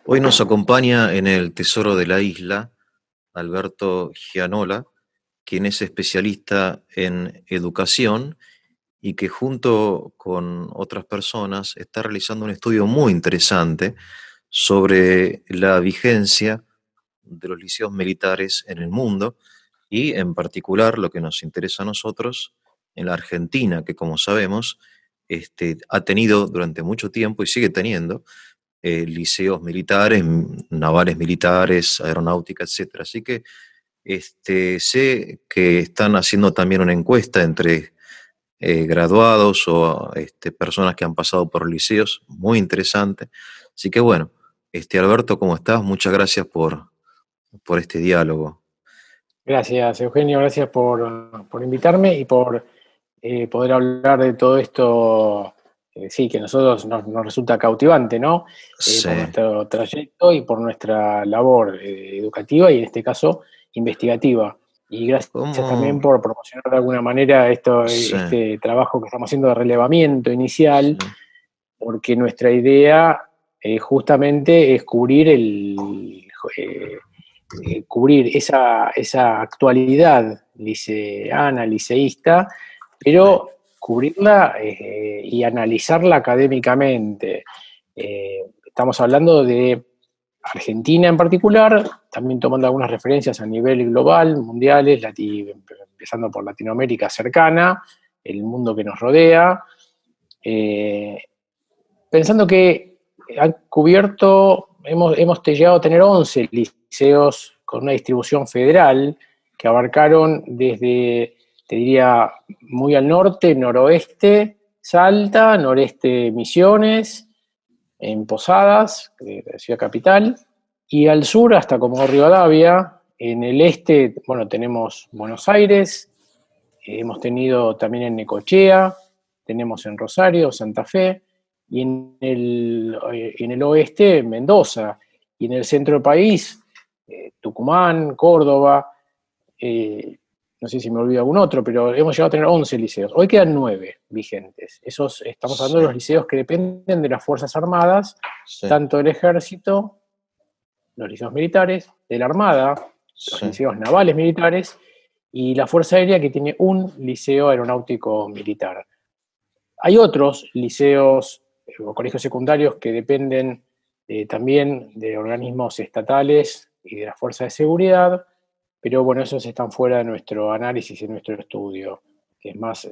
Hoy nos acompaña en el Tesoro de la Isla Alberto Gianola, quien es especialista en educación y que junto con otras personas está realizando un estudio muy interesante sobre la vigencia de los liceos militares en el mundo y en particular lo que nos interesa a nosotros en la Argentina, que como sabemos ha tenido durante mucho tiempo y sigue teniendo liceos militares, navales militares, aeronáutica, etcétera. Así que sé que están haciendo también una encuesta entre graduados o personas que han pasado por liceos, muy interesante. Así que bueno, Alberto, ¿cómo estás? Muchas gracias por este diálogo. Gracias, Eugenio, gracias por invitarme y por poder hablar de todo esto, sí, que a nosotros nos resulta cautivante, ¿no? Sí. Por nuestro trayecto y por nuestra labor educativa y en este caso investigativa. Y gracias también ¿Cómo? por promocionar de alguna manera Sí, este trabajo que estamos haciendo de relevamiento inicial, sí, porque nuestra idea justamente es eh, cubrir esa actualidad liceana, liceísta, sí, pero cubrirla y analizarla académicamente. Estamos hablando de Argentina en particular, también tomando algunas referencias a nivel global, mundiales, empezando por Latinoamérica cercana, el mundo que nos rodea, eh, pensando que han cubierto, hemos llegado a tener 11 liceos con una distribución federal que abarcaron desde, te diría, muy al norte, noroeste, Salta, noreste, Misiones, en Posadas, la ciudad capital, y al sur hasta como Rivadavia. En el este, bueno, tenemos Buenos Aires, hemos tenido también en Necochea, tenemos en Rosario, Santa Fe, y en el oeste, Mendoza, y en el centro del país, Tucumán, Córdoba, no sé si me olvido algún otro, pero hemos llegado a tener 11 liceos. Hoy quedan 9 vigentes. Estamos hablando de sí, los liceos que dependen de las Fuerzas Armadas, sí, tanto del Ejército, los liceos militares, de la Armada, los sí, liceos navales militares, y la Fuerza Aérea, que tiene un liceo aeronáutico militar. Hay otros liceos o colegios secundarios que dependen también de organismos estatales y de las fuerzas de seguridad, pero bueno, esos están fuera de nuestro análisis y nuestro estudio, que es más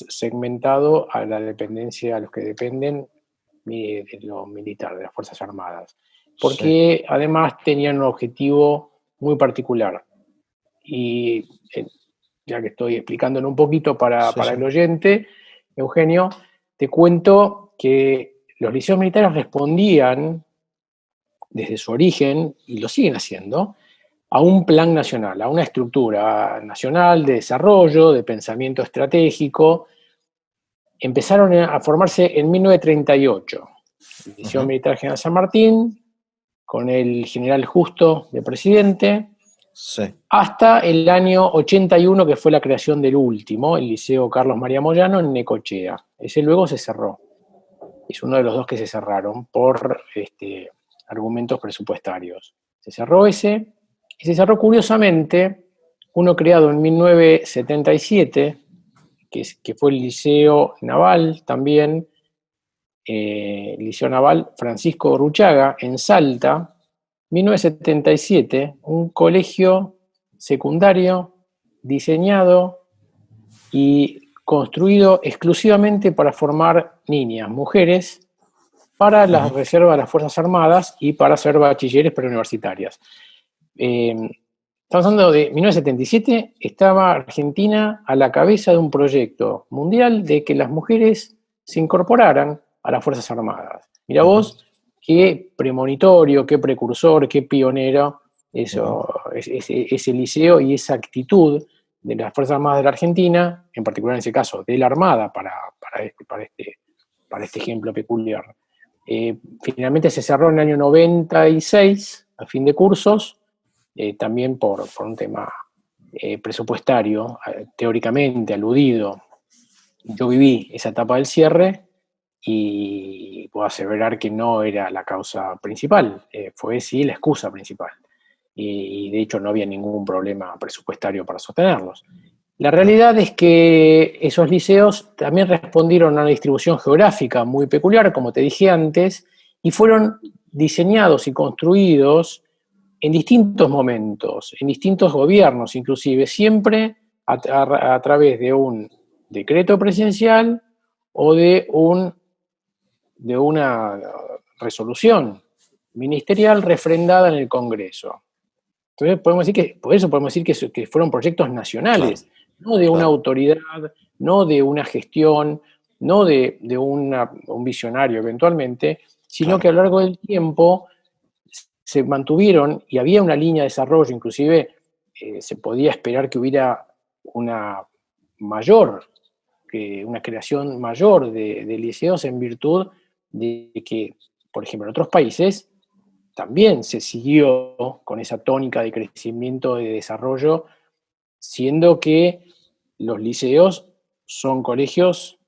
segmentado a la dependencia, a los que dependen de lo militar, de las Fuerzas Armadas, sí, porque además tenían un objetivo muy particular. Y ya que estoy explicándolo un poquito sí, para sí, el oyente, Eugenio, te cuento que los liceos militares respondían desde su origen, y lo siguen haciendo, a un plan nacional, a una estructura nacional de desarrollo, de pensamiento estratégico. Empezaron a formarse en 1938. El Liceo ujú, Militar General San Martín, con el general Justo de presidente, sí, hasta el año 81, que fue la creación del último, el Liceo Carlos María Moyano en Necochea. Ese luego se cerró. Es uno de los dos que se cerraron por argumentos presupuestarios. Se cerró ese, y se cerró curiosamente uno creado en 1977, que fue el Liceo Naval también, Liceo Naval Francisco Urruchaga, en Salta, 1977, un colegio secundario diseñado y construido exclusivamente para formar niñas, mujeres, para las ujú, reservas de las Fuerzas Armadas y para ser bachilleres preuniversitarias. Eh, Estamos hablando de 1977, estaba Argentina a la cabeza de un proyecto mundial de que las mujeres se incorporaran a las Fuerzas Armadas. Mira ujú, vos, qué premonitorio, qué precursor, qué pionero ujú, ese liceo y esa actitud de las Fuerzas Armadas de la Argentina, en particular en ese caso de la Armada, para este ejemplo peculiar. Finalmente se cerró en el año 96, a fin de cursos, también por un tema presupuestario, teóricamente aludido. Yo viví esa etapa del cierre y puedo aseverar que no era la causa principal, fue sí la excusa principal. Y de hecho no había ningún problema presupuestario para sostenerlos. La realidad es que esos liceos también respondieron a una distribución geográfica muy peculiar, como te dije antes, y fueron diseñados y construidos en distintos momentos, en distintos gobiernos inclusive, siempre a través de un decreto presidencial o de una resolución ministerial refrendada en el Congreso. Entonces podemos decir que, por eso podemos decir que fueron proyectos Claro, nacionales, no de una claro. autoridad, no de una gestión, no de un visionario eventualmente, sino que Claro. a lo largo del tiempo se mantuvieron y había una línea de desarrollo, inclusive se podía esperar que hubiera una mayor, una creación mayor de liceos en virtud de que, por ejemplo, en otros países también se siguió con esa tónica de crecimiento, de desarrollo, siendo que los liceos son colegios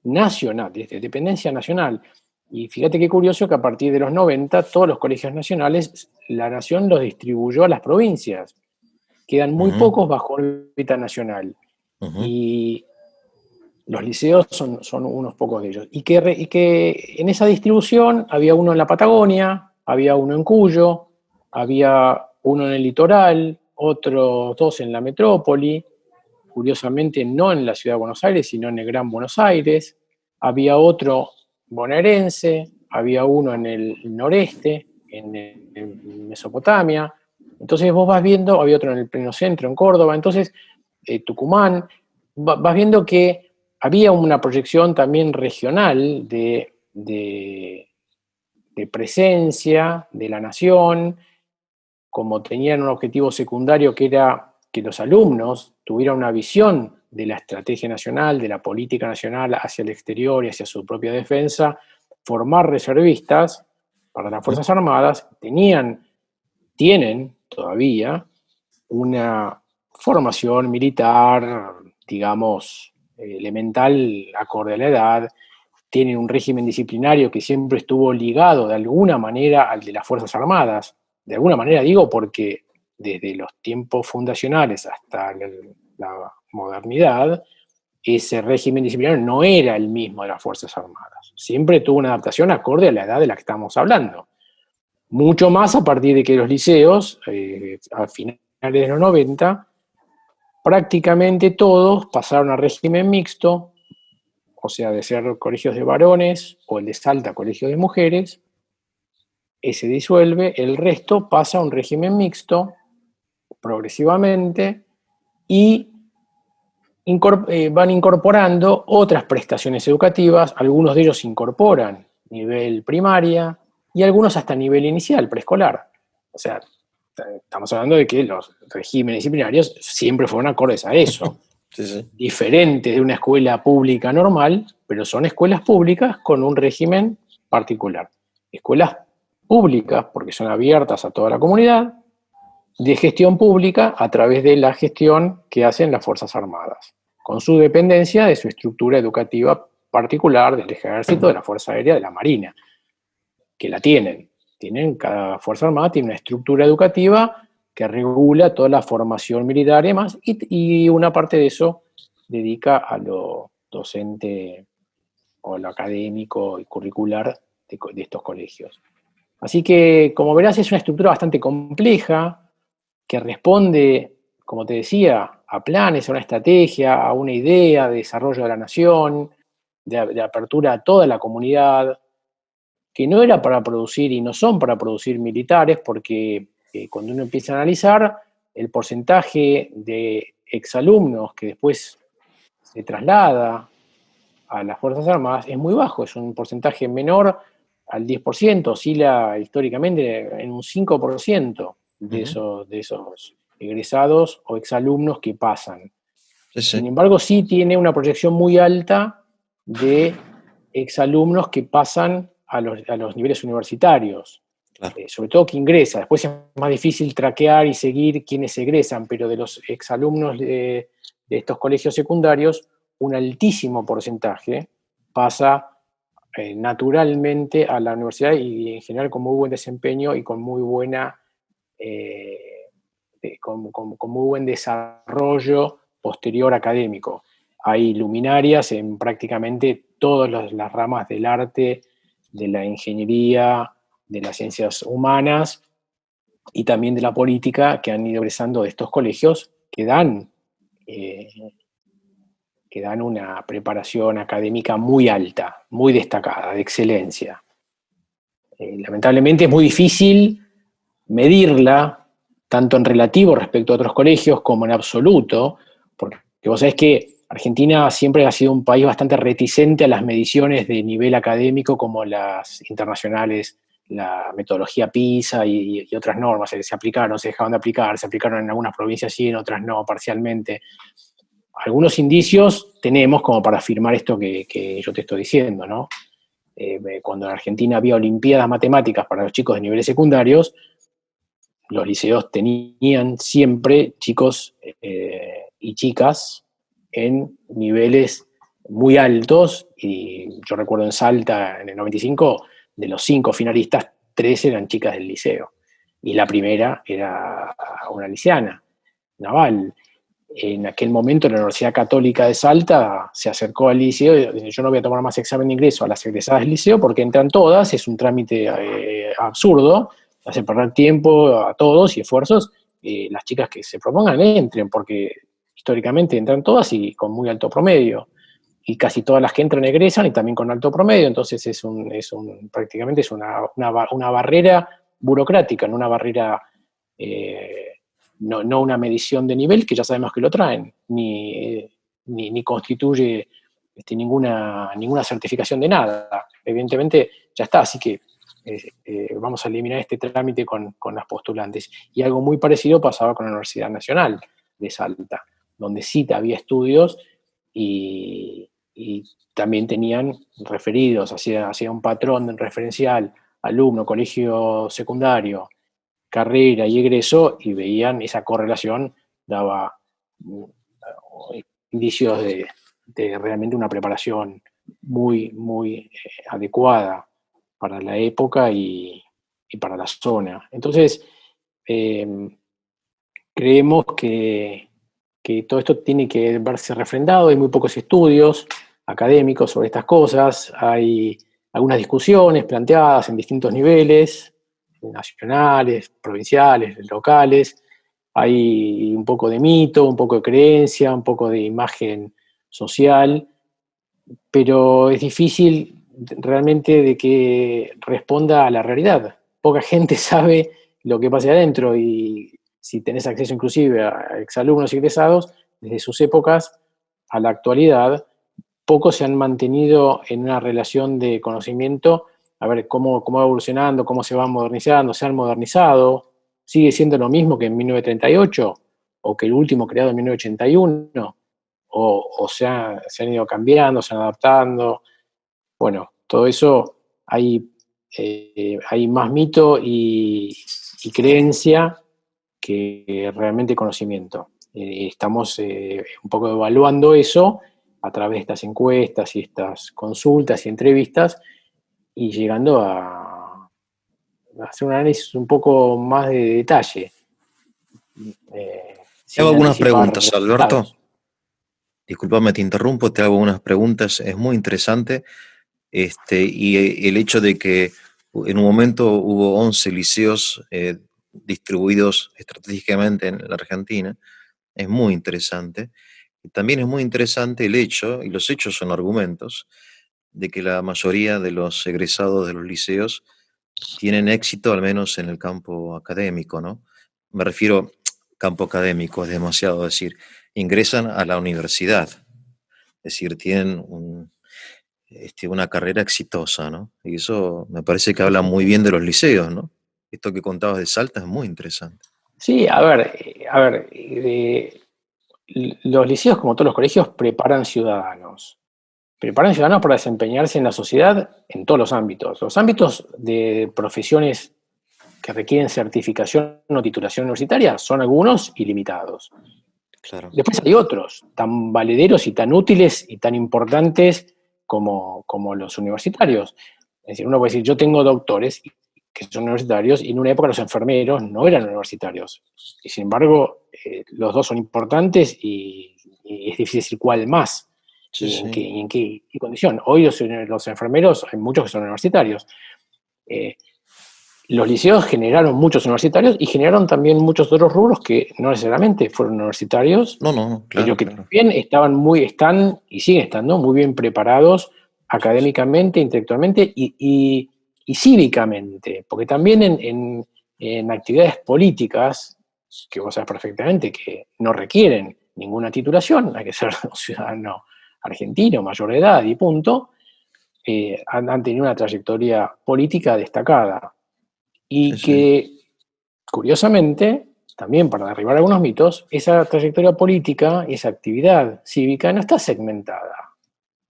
nacionales, de dependencia nacional. Y fíjate qué curioso que a partir de los 90 todos los colegios nacionales, la nación los distribuyó a las provincias. Quedan muy Ujú, pocos bajo órbita nacional. ujú. Y los liceos son unos pocos de ellos. Y que en esa distribución había uno en la Patagonia, había uno en Cuyo, había uno en el litoral, otros dos en la metrópoli, curiosamente no en la ciudad de Buenos Aires, sino en el Gran Buenos Aires, había otro bonaerense, había uno en el noreste, en Mesopotamia. Entonces vos vas viendo, había otro en el pleno centro, en Córdoba, entonces Tucumán, vas viendo que había una proyección también regional de presencia de la nación, como tenían un objetivo secundario que era que los alumnos tuvieran una visión de la estrategia nacional, de la política nacional hacia el exterior y hacia su propia defensa, formar reservistas para las Fuerzas Armadas, tienen todavía una formación militar, digamos, elemental, acorde a la edad, tienen un régimen disciplinario que siempre estuvo ligado de alguna manera al de las Fuerzas Armadas. De alguna manera digo porque desde los tiempos fundacionales hasta la modernidad, ese régimen disciplinario no era el mismo de las Fuerzas Armadas. Siempre tuvo una adaptación acorde a la edad de la que estamos hablando. Mucho más a partir de que los liceos, a finales de los 90, prácticamente todos pasaron a régimen mixto, o sea, de ser colegios de varones o el de Salta colegio de mujeres, se disuelve, el resto pasa a un régimen mixto progresivamente y van incorporando otras prestaciones educativas, algunos de ellos incorporan nivel primaria y algunos hasta nivel inicial, preescolar. O sea, estamos hablando de que los regímenes disciplinarios siempre fueron acordes a eso. Sí, sí. Diferentes de una escuela pública normal, pero son escuelas públicas con un régimen particular. Escuelas públicas, porque son abiertas a toda la comunidad, de gestión pública a través de la gestión que hacen las Fuerzas Armadas, con su dependencia de su estructura educativa particular del Ejército, de la Fuerza Aérea, de la Marina, que la tienen. Cada Fuerza Armada tiene una estructura educativa que regula toda la formación militar y demás, y una parte de eso dedica a lo docente o a lo académico y curricular de estos colegios. Así que, como verás, es una estructura bastante compleja que responde, como te decía, a planes, a una estrategia, a una idea de desarrollo de la nación, de apertura a toda la comunidad, que no era para producir y no son para producir militares, porque cuando uno empieza a analizar el porcentaje de exalumnos que después se traslada a las Fuerzas Armadas es muy bajo, es un porcentaje menor al 10%, oscila históricamente en un 5% Ujú. de esos egresados o exalumnos que pasan. Sí, Sin sí. embargo, sí tiene una proyección muy alta de exalumnos que pasan a los niveles universitarios, Claro. sobre todo que ingresa. Después es más difícil traquear y seguir quienes egresan, pero de los exalumnos de estos colegios secundarios, un altísimo porcentaje pasa naturalmente a la universidad y en general con muy buen desempeño y con muy buena, con muy buen desarrollo posterior académico. Hay luminarias en prácticamente todas las ramas del arte, de la ingeniería, de las ciencias humanas y también de la política que han ido egresando de estos colegios eh, que dan una preparación académica muy alta, muy destacada, de excelencia. Lamentablemente es muy difícil medirla, tanto en relativo respecto a otros colegios como en absoluto, porque vos sabés que Argentina siempre ha sido un país bastante reticente a las mediciones de nivel académico como las internacionales, la metodología PISA y otras normas. Se aplicaron, se dejaron de aplicar, se aplicaron en algunas provincias sí, en otras no, parcialmente. Algunos indicios tenemos como para afirmar esto que yo te estoy diciendo, ¿no? Cuando en Argentina había olimpiadas matemáticas para los chicos de niveles secundarios, los liceos tenían siempre chicos y chicas en niveles muy altos, y yo recuerdo en Salta, en el 95, de los 5 finalistas, 3 eran chicas del liceo, y la primera era una liceana, Naval. En aquel momento la Universidad Católica de Salta se acercó al liceo y dice: yo no voy a tomar más examen de ingreso a las egresadas del liceo porque entran todas, es un trámite absurdo, hace perder tiempo a todos y esfuerzos. Las chicas que se propongan entren, porque históricamente entran todas y con muy alto promedio. Y casi todas las que entran egresan y también con alto promedio, entonces prácticamente es una barrera burocrática, no una barrera, no una medición de nivel, que ya sabemos que lo traen, ni constituye ninguna certificación de nada. Evidentemente ya está, así que vamos a eliminar este trámite con las postulantes. Y algo muy parecido pasaba con la Universidad Nacional de Salta, donde sí había estudios y también tenían referidos, hacía un patrón referencial, alumno, colegio secundario, carrera y egreso, y veían esa correlación, daba indicios de realmente una preparación muy, muy adecuada para la época y para la zona. Entonces, creemos que todo esto tiene que verse refrendado. Hay muy pocos estudios académicos sobre estas cosas, hay algunas discusiones planteadas en distintos niveles, nacionales, provinciales, locales. Hay un poco de mito, un poco de creencia, un poco de imagen social, pero es difícil realmente de que responda a la realidad. Poca gente sabe lo que pasa adentro, y si tenés acceso inclusive a exalumnos y egresados, desde sus épocas a la actualidad, pocos se han mantenido en una relación de conocimiento, a ver cómo va evolucionando, cómo se va modernizando, se han modernizado, sigue siendo lo mismo que en 1938, o que el último creado en 1981, o se han ido cambiando, se han adaptando. Bueno, todo eso hay más mito y creencia que realmente conocimiento. Estamos un poco evaluando eso a través de estas encuestas y estas consultas y entrevistas, y llegando a hacer un análisis un poco más de detalle, Te hago sin algunas anticipar preguntas, Alberto. resultados. Disculpame, te interrumpo, te hago unas preguntas. Es muy interesante. Y el hecho de que en un momento hubo 11 liceos distribuidos estratégicamente en la Argentina es muy interesante. Y también es muy interesante el hecho, y los hechos son argumentos, de que la mayoría de los egresados de los liceos tienen éxito, al menos en el campo académico, ¿no? Me refiero, campo académico, es demasiado decir, ingresan a la universidad, es decir, tienen una carrera exitosa, ¿no? Y eso me parece que habla muy bien de los liceos, ¿no? Esto que contabas de Salta es muy interesante. Sí, los liceos, como todos los colegios, preparan ciudadanos. Preparan ciudadanos para desempeñarse en la sociedad en todos los ámbitos. Los ámbitos de profesiones que requieren certificación o titulación universitaria son algunos y limitados. Claro. Después hay otros, tan valederos y tan útiles y tan importantes como los universitarios. Es decir, uno puede decir, yo tengo doctores que son universitarios, y en una época los enfermeros no eran universitarios. Y sin embargo, los dos son importantes y es difícil decir cuál más Sí, y sí. en qué condición. Hoy los enfermeros, hay muchos que son universitarios. Eh, los liceos generaron muchos universitarios y generaron también muchos otros rubros que no necesariamente fueron universitarios, No, no, pero claro, que claro. también están y siguen estando muy bien preparados académicamente, intelectualmente y cívicamente, porque también en actividades políticas, que vos sabés perfectamente que no requieren ninguna titulación, hay que ser un ciudadano argentino, mayor de edad y punto, han tenido una trayectoria política destacada Sí, y sí. que, curiosamente, también para derribar algunos mitos, esa trayectoria política y esa actividad cívica no está segmentada.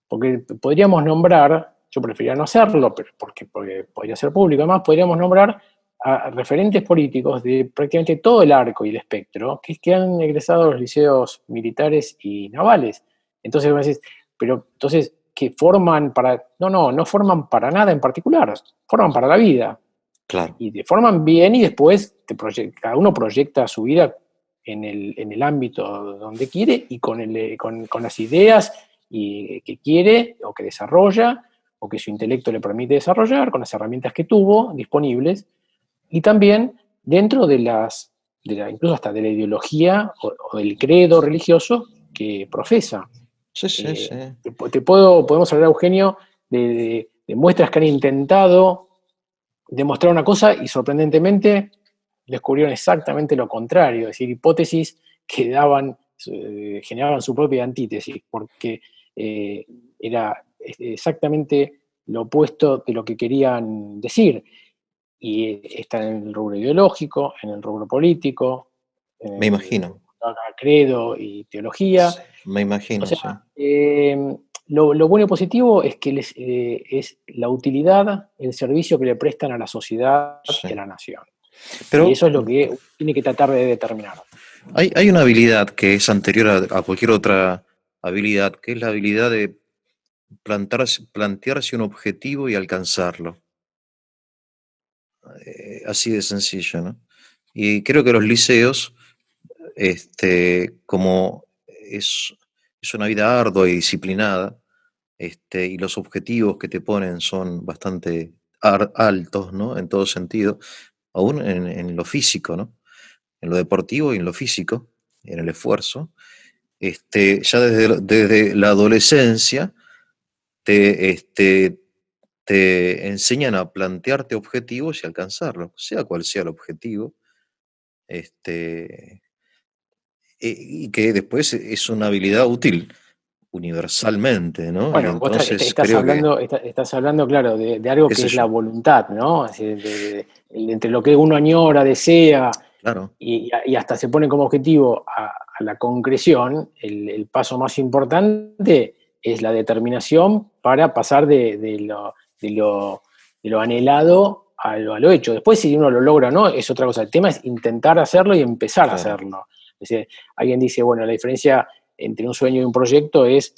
Porque podríamos nombrar, yo preferiría no hacerlo, pero porque podría ser público, además podríamos nombrar a referentes políticos de prácticamente todo el arco y el espectro que han egresado a los liceos militares y navales. Entonces vos decís, pero entonces, ¿qué forman para...? No forman para nada en particular, forman para la vida Claro. y te forman bien y después cada uno proyecta su vida en el ámbito donde quiere y con las ideas que quiere o que desarrolla o que su intelecto le permite desarrollar, con las herramientas que tuvo disponibles y también dentro incluso hasta de la ideología o del credo religioso que profesa. Sí, sí, sí. Podemos hablar, Eugenio, de muestras que han intentado demostrar una cosa y sorprendentemente descubrieron exactamente lo contrario, es decir, hipótesis que generaban su propia antítesis, porque eh, era exactamente lo opuesto de lo que querían decir. Y está en el rubro ideológico, en el rubro político, en Me el imagino. credo y teología. Sí, me O imagino, sea, sí. lo bueno y positivo es que es la utilidad, el servicio que le prestan a la sociedad y a Sí. la nación. Y Pero eso es lo que uno tiene que tratar de determinar. hay una habilidad que es anterior a cualquier otra habilidad, que es la habilidad de plantearse un objetivo y alcanzarlo. Así de sencillo, ¿no? Y creo que los liceos, como es una vida ardua y disciplinada, y los objetivos que te ponen son bastante altos, ¿no? En todo sentido, aún en lo físico, ¿no? En lo deportivo y en lo físico, en el esfuerzo. Ya desde la adolescencia te, te enseñan a plantearte objetivos y alcanzarlos, sea cual sea el objetivo, este, y que después es una habilidad útil universalmente, ¿no? Y Bueno, vos entonces creo que, estás hablando, claro, de algo qué que sé es la yo, voluntad, ¿no? Es decir, entre lo que uno añora, desea, claro, y hasta se pone como objetivo a la concreción, el paso más importante es la determinación para pasar de lo, de lo anhelado a lo hecho. Después, si uno lo logra o no, es otra cosa. El tema es intentar hacerlo y empezar a claro. hacerlo. Es decir, alguien dice, bueno, la diferencia entre un sueño y un proyecto es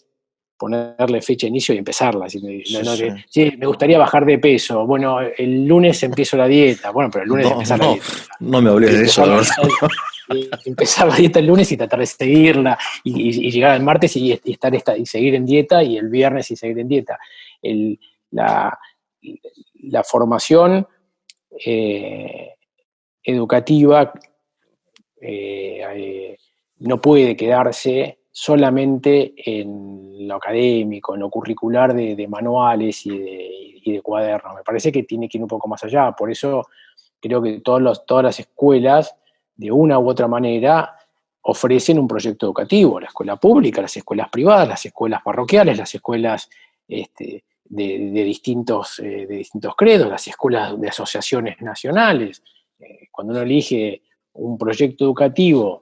ponerle fecha de inicio y empezarla. Así, Sí, sí. sí, me gustaría bajar de peso. Bueno, el lunes empiezo la dieta. Bueno, pero el lunes No, empezar la no, dieta. no me hables Y de eso, empezar la la verdad. dieta, empezar la dieta el lunes y tratar de seguirla. Y llegar al martes y seguir en dieta. Y el viernes y seguir en dieta. El, la, la formación eh, educativa no puede quedarse solamente en lo académico, en lo curricular de manuales y de cuadernos. Me parece que tiene que ir un poco más allá. Por eso creo que todas las escuelas, de una u otra manera, ofrecen un proyecto educativo. La escuela pública, las escuelas privadas, las escuelas parroquiales, las escuelas de distintos credos, las escuelas de asociaciones nacionales. Cuando uno elige un proyecto educativo,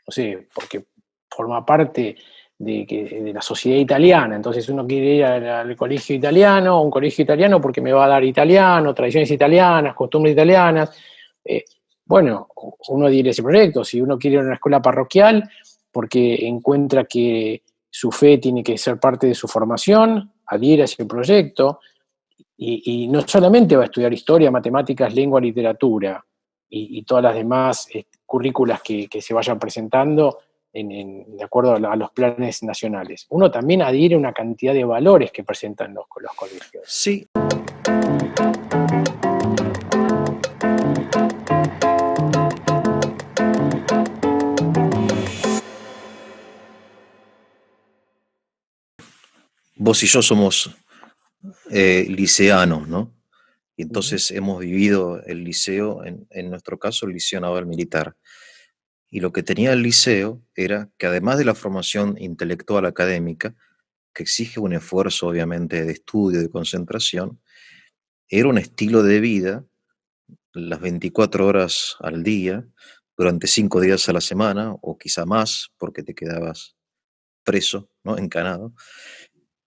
no sé, porque forma parte de la sociedad italiana, entonces uno quiere ir al colegio italiano, un colegio italiano porque me va a dar italiano, tradiciones italianas, costumbres italianas. Eh, bueno, uno dirige ese proyecto. Si uno quiere ir a una escuela parroquial porque encuentra que su fe tiene que ser parte de su formación, adhiere a ese proyecto, y no solamente va a estudiar historia, matemáticas, lengua, literatura, y todas las demás currículas que se vayan presentando de acuerdo a los planes nacionales. Uno también adhiere a una cantidad de valores que presentan los colegios. Sí. Vos y yo somos liceanos, ¿no? Y entonces hemos vivido el liceo, en nuestro caso, el Liceo Naval Militar. Y lo que tenía el liceo era que además de la formación intelectual académica, que exige un esfuerzo obviamente de estudio, de concentración, era un estilo de vida las 24 horas al día, durante 5 días a la semana, o quizá más, porque te quedabas preso, ¿no? Encanado,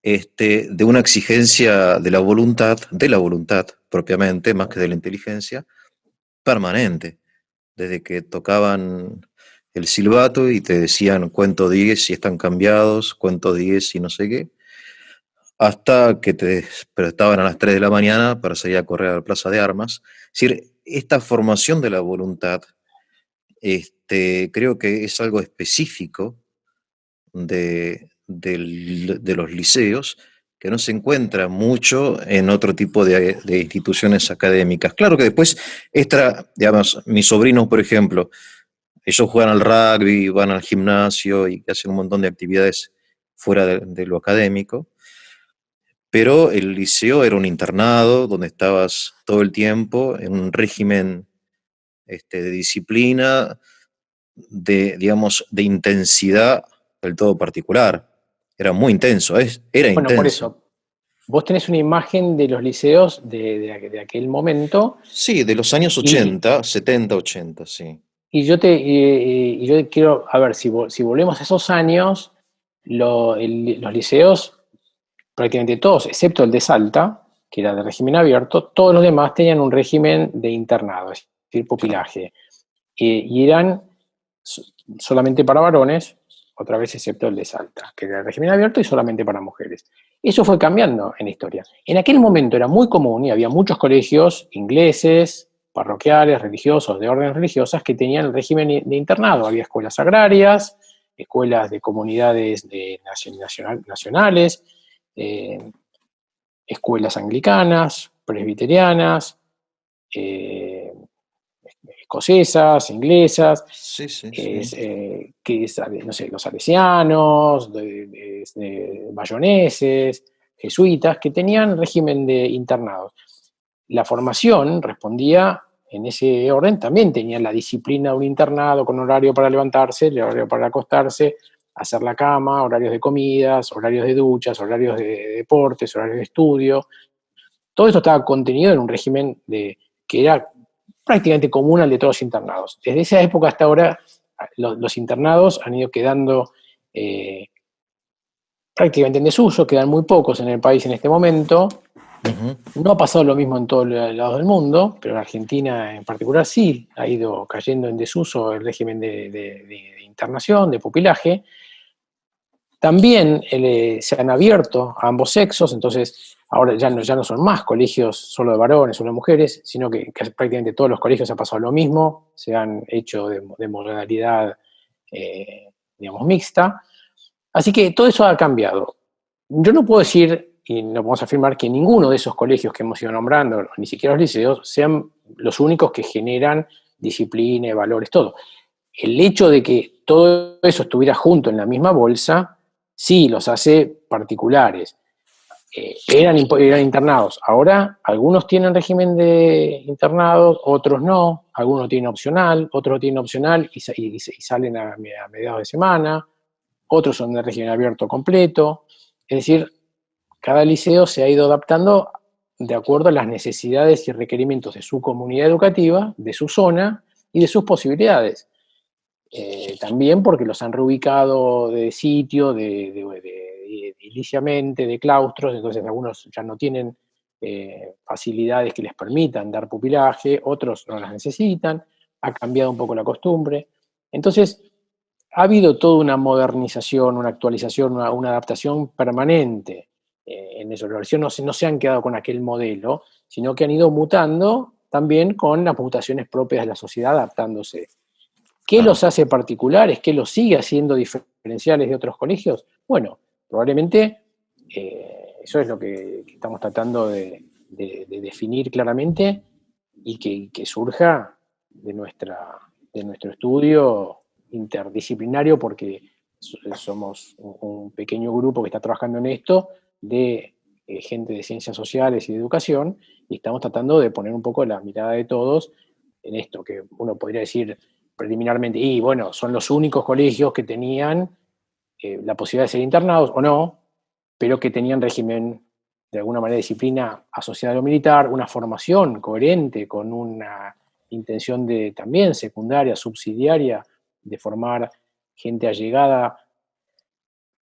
de una exigencia de la voluntad propiamente, más que de la inteligencia, permanente, desde que tocaban el silbato y te decían cuento 10 si están cambiados, cuento 10 y no sé qué, hasta que te despertaban a las 3 de la mañana para salir a correr a la plaza de armas. Es decir, esta formación de la voluntad, creo que es algo específico de los liceos, que no se encuentra mucho en otro tipo de instituciones académicas. Claro que después, digamos, mis sobrinos, por ejemplo, ellos juegan al rugby, van al gimnasio y hacen un montón de actividades fuera de lo académico, pero el liceo era un internado donde estabas todo el tiempo en un régimen de disciplina, digamos, de intensidad del todo particular. Era muy intenso, era Bueno, por intenso. eso, vos tenés una imagen de los liceos de aquel momento, Sí, de los años y, 80, 70, 80, sí. yo quiero, a ver, si volvemos a esos años, los liceos, prácticamente todos, excepto el de Salta, que era de régimen abierto, todos los demás tenían un régimen de internado, es decir, Claro. pupilaje. Y eran solamente para varones, otra vez excepto el de Salta, que era el régimen abierto y solamente para mujeres. Eso fue cambiando en la historia. En aquel momento era muy común y había muchos colegios ingleses, parroquiales, religiosos, de órdenes religiosas, que tenían el régimen de internado. Había escuelas agrarias, escuelas de comunidades nacionales, eh, escuelas anglicanas, presbiterianas, eh, escocesas, inglesas, Sí, sí, sí. no sé, los salesianos, bayoneses, jesuitas, que tenían régimen de internados. La formación respondía en ese orden, también tenían la disciplina de un internado con horario para levantarse, horario para acostarse, hacer la cama, horarios de comidas, horarios de duchas, horarios de deportes, horarios de estudio. Todo esto estaba contenido en un régimen que era prácticamente común al de todos los internados. Desde esa época hasta ahora, los internados han ido quedando prácticamente en desuso, quedan muy pocos en el país en este momento. Ujú. No ha pasado lo mismo en todos los lados del mundo, pero en Argentina en particular sí ha ido cayendo en desuso el régimen de internación, de pupilaje. También se han abierto a ambos sexos, entonces ahora ya no son más colegios solo de varones, solo de mujeres, sino que prácticamente todos los colegios ha pasado lo mismo, se han hecho de modalidad, digamos, mixta. Así que todo eso ha cambiado. Yo no puedo decir, y no podemos afirmar, que ninguno de esos colegios que hemos ido nombrando, ni siquiera los liceos, sean los únicos que generan disciplina, valores, todo. El hecho de que todo eso estuviera junto en la misma bolsa, sí los hace particulares. Eran internados. Ahora, algunos tienen régimen de internados, otros no. Algunos tienen opcional, otros tienen opcional y salen a mediados de semana. Otros son de régimen abierto completo. Es decir, cada liceo se ha ido adaptando de acuerdo a las necesidades y requerimientos de su comunidad educativa, de su zona y de sus posibilidades. También porque los han reubicado de sitio, ediliciamente, de claustros, entonces algunos ya no tienen facilidades que les permitan dar pupilaje, otros no las necesitan, ha cambiado un poco la costumbre. Entonces, ha habido toda una modernización, una actualización, una adaptación permanente en eso. Los liceos no se han quedado con aquel modelo, sino que han ido mutando también con las mutaciones propias de la sociedad, adaptándose. ¿Qué Claro. los hace particulares? ¿Qué los sigue haciendo diferenciales de otros colegios? Bueno, probablemente eso es lo que estamos tratando de definir claramente y que surja de nuestro estudio interdisciplinario, porque somos un pequeño grupo que está trabajando en esto, de gente de ciencias sociales y de educación, y estamos tratando de poner un poco la mirada de todos en esto, que uno podría decir preliminarmente, y bueno, son los únicos colegios que tenían la posibilidad de ser internados o no, pero que tenían régimen, de alguna manera, disciplina asociada a lo militar, una formación coherente con una intención de también secundaria, subsidiaria, de formar gente allegada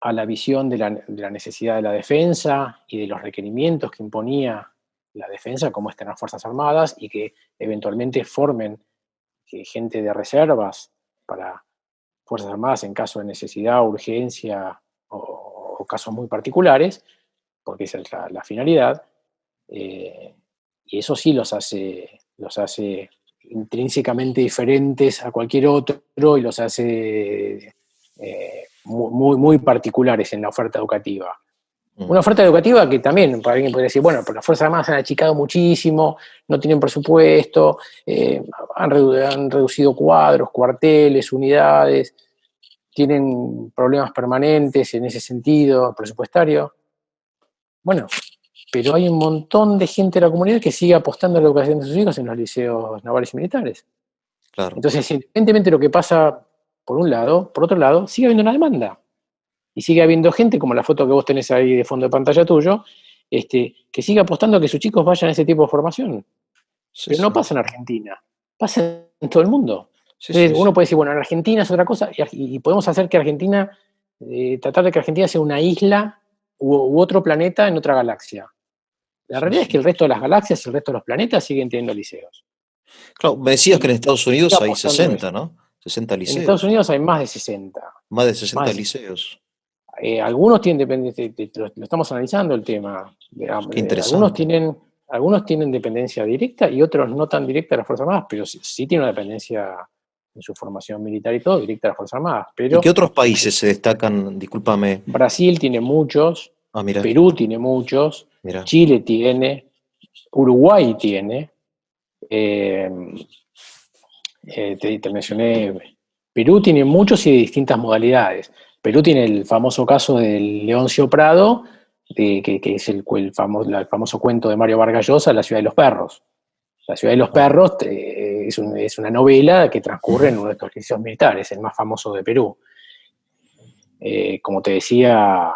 a la visión de la necesidad de la defensa y de los requerimientos que imponía la defensa, como están las Fuerzas Armadas, y que eventualmente formen gente de reservas para Fuerzas Armadas en caso de necesidad, urgencia o casos muy particulares, porque esa es la finalidad. Y eso sí los hace intrínsecamente diferentes a cualquier otro y los hace muy particulares en la oferta educativa. Una oferta educativa que también, para alguien podría decir, bueno, pero las Fuerzas Armadas han achicado muchísimo, no tienen presupuesto, han reducido cuadros, cuarteles, unidades, tienen problemas permanentes en ese sentido, presupuestario. Bueno, pero hay un montón de gente de la comunidad que sigue apostando a la educación de sus hijos en los liceos navales y militares. Claro. Entonces, independientemente de lo que pasa por un lado, por otro lado, sigue habiendo una demanda. Y sigue habiendo gente, como la foto que vos tenés ahí de fondo de pantalla tuyo, que sigue apostando a que sus chicos vayan a ese tipo de formación. Sí, Pero no sí. pasa en Argentina, pasa en todo el mundo. Sí, Entonces, sí, uno sí. puede decir, bueno, en Argentina es otra cosa, y podemos hacer que Argentina, tratar de que Argentina sea una isla u otro planeta en otra galaxia. La Sí, realidad es sí. que el resto de las galaxias y el resto de los planetas siguen teniendo liceos. Claro, me decías que en Y Estados sigue Unidos hay apostando a 60, eso. ¿no? 60 En Estados liceos. Unidos hay más de 60. Más de Más 60 de 60. liceos. Algunos tienen dependencia, lo estamos analizando el tema. Qué Algunos interesante. tienen dependencia directa y otros no tan directa a las Fuerzas Armadas, pero sí tienen una dependencia en su formación militar y todo, directa a las Fuerzas Armadas. ¿Y qué Pero otros países se destacan? Discúlpame. Brasil tiene muchos, Ah, mira, Perú tiene muchos, mira. Chile tiene, Uruguay tiene, eh, te mencioné, Perú tiene muchos y de distintas modalidades. Perú tiene el famoso caso del Leoncio Prado, que es el famoso cuento de Mario Vargas Llosa, La ciudad de los perros. La ciudad de los Ah, perros es una novela que transcurre en uno de estos liceos militares, el más famoso de Perú. Como te decía,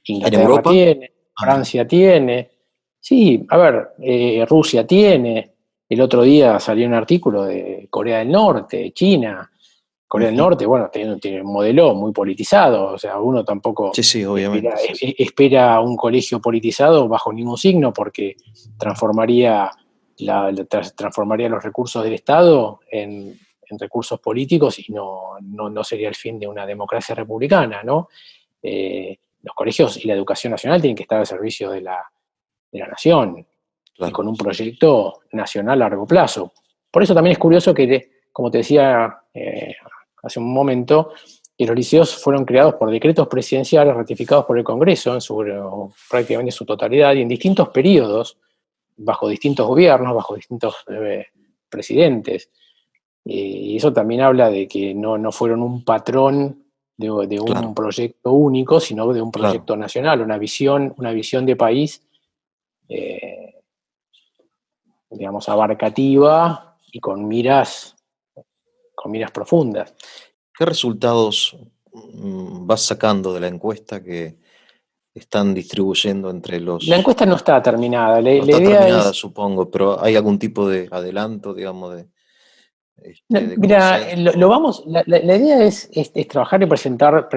¿en Inglaterra Europa? tiene, Ah, mira. Francia tiene, sí, a ver, Rusia tiene, el otro día salió un artículo de Corea del Norte, China. Corea del Ujú. Norte, bueno, tiene un modelo muy politizado, o sea, uno tampoco Sí, sí, obviamente, sí, sí. espera un colegio politizado bajo ningún signo, porque transformaría, transformaría los recursos del Estado en recursos políticos y no sería el fin de una democracia republicana, ¿no? Los colegios y la educación nacional tienen que estar al servicio de la nación y Claro. con un proyecto nacional a largo plazo. Por eso también es curioso que, como te decía hace un momento, que los liceos fueron creados por decretos presidenciales ratificados por el Congreso prácticamente en su totalidad y en distintos periodos, bajo distintos gobiernos, bajo distintos presidentes. Y eso también habla de que no fueron un patrón de un Claro, proyecto único, sino de un claro. proyecto nacional, una visión de país, eh, digamos, abarcativa y con miras profundas. ¿Qué resultados vas sacando de la encuesta que están distribuyendo entre La los... encuesta no está terminada. La No está idea terminada, es, supongo, pero ¿hay algún tipo de adelanto, digamos, de mira, consenso? la idea es trabajar y presentar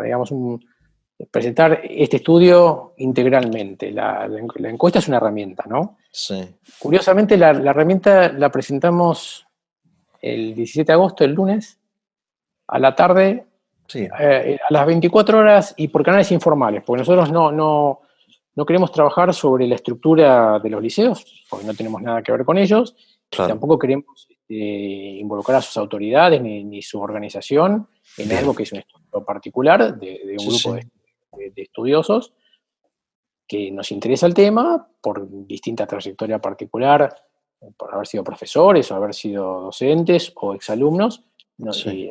digamos, presentar este estudio integralmente. La encuesta es una herramienta, ¿no? Sí. Curiosamente, la herramienta la presentamos el 17 de agosto, el lunes, a la tarde, Sí, a las 24 horas y por canales informales, porque nosotros no queremos trabajar sobre la estructura de los liceos, porque no tenemos nada que ver con ellos, y claro. tampoco queremos involucrar a sus autoridades ni su organización en algo Bien. que es un estudio particular de un Sí, grupo sí. de estudiosos que nos interesa el tema por distinta trayectoria particular, por haber sido profesores o haber sido docentes o exalumnos, no, Sí.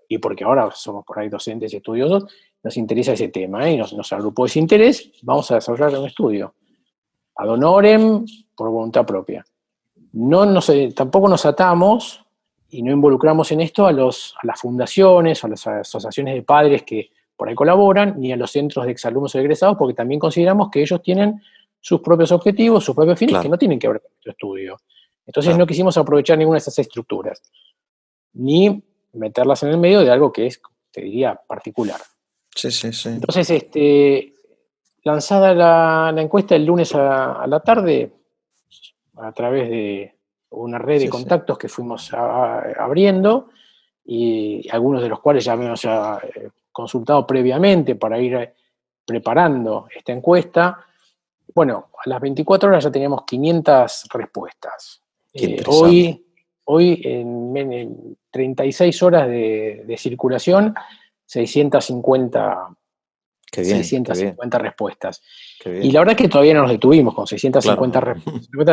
y porque ahora somos por ahí docentes y estudiosos, nos interesa ese tema y nos agrupó ese interés, vamos a desarrollar un estudio. Ad honorem, por voluntad propia. Tampoco nos atamos y no involucramos en esto a las fundaciones o a las asociaciones de padres que por ahí colaboran, ni a los centros de exalumnos o egresados, porque también consideramos que ellos tienen sus propios objetivos, sus propios fines, que Claro, no tienen que ver con nuestro estudio. Entonces no claro. quisimos aprovechar ninguna de esas estructuras, ni meterlas en el medio de algo que es, te diría, particular. Sí, sí, sí. Entonces, lanzada la encuesta el lunes a la tarde, a través de una red de Sí, sí. contactos que fuimos abriendo y algunos de los cuales ya habíamos consultado previamente para ir preparando esta encuesta. Bueno, a las 24 horas ya teníamos 500 respuestas. Qué interesante. Hoy en 36 horas de circulación, 650 Qué bien, qué bien, 650 respuestas. qué Y bien. la verdad es que todavía no nos detuvimos con Claro, 650 respuestas. No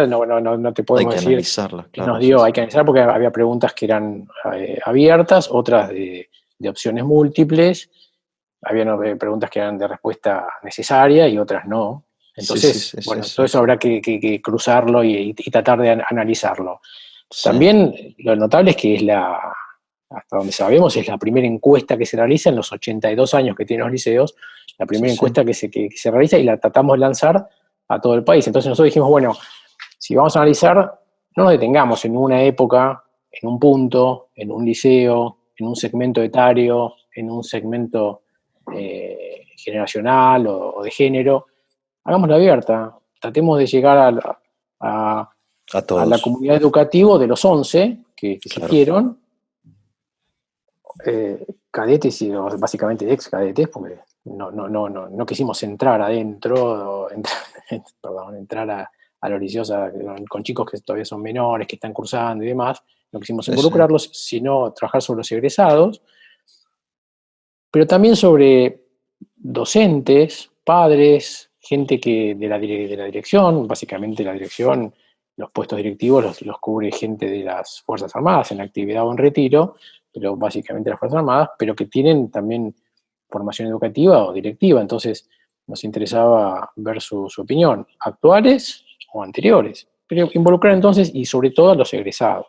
te hay podemos que decir analizarlas, que nos claro, sí, dio, sí. hay que analizar porque había preguntas que eran abiertas, otras de opciones múltiples, había preguntas que eran de respuesta necesaria y otras no. Sí, sí, Entonces, sí, sí, bueno, todo sí, eso sí. habrá que cruzarlo y tratar de analizarlo. Sí, También lo notable es que hasta donde sabemos, es la primera encuesta que se realiza en los 82 años que tienen los liceos, la sí, primera sí. encuesta que se realiza y la tratamos de lanzar a todo el país. Entonces nosotros dijimos, bueno, si vamos a analizar, no nos detengamos en una época, en un punto, en un liceo, en un segmento etario, en un segmento generacional o de género, hagámosla abierta, tratemos de llegar a, A a la todos, comunidad educativa de los 11 que claro. existieron, cadetes y básicamente ex cadetes, porque no quisimos entrar adentro, perdón, entrar a los liceos con chicos que todavía son menores, que están cursando y demás, no quisimos Sí, sí. involucrarlos, sino trabajar sobre los egresados, pero también sobre docentes, padres, gente de la dirección, básicamente la dirección, los puestos directivos los cubre gente de las Fuerzas Armadas en actividad o en retiro, pero básicamente las Fuerzas Armadas, pero que tienen también formación educativa o directiva, entonces nos interesaba ver su opinión, actuales o anteriores, pero involucrar entonces y sobre todo a los egresados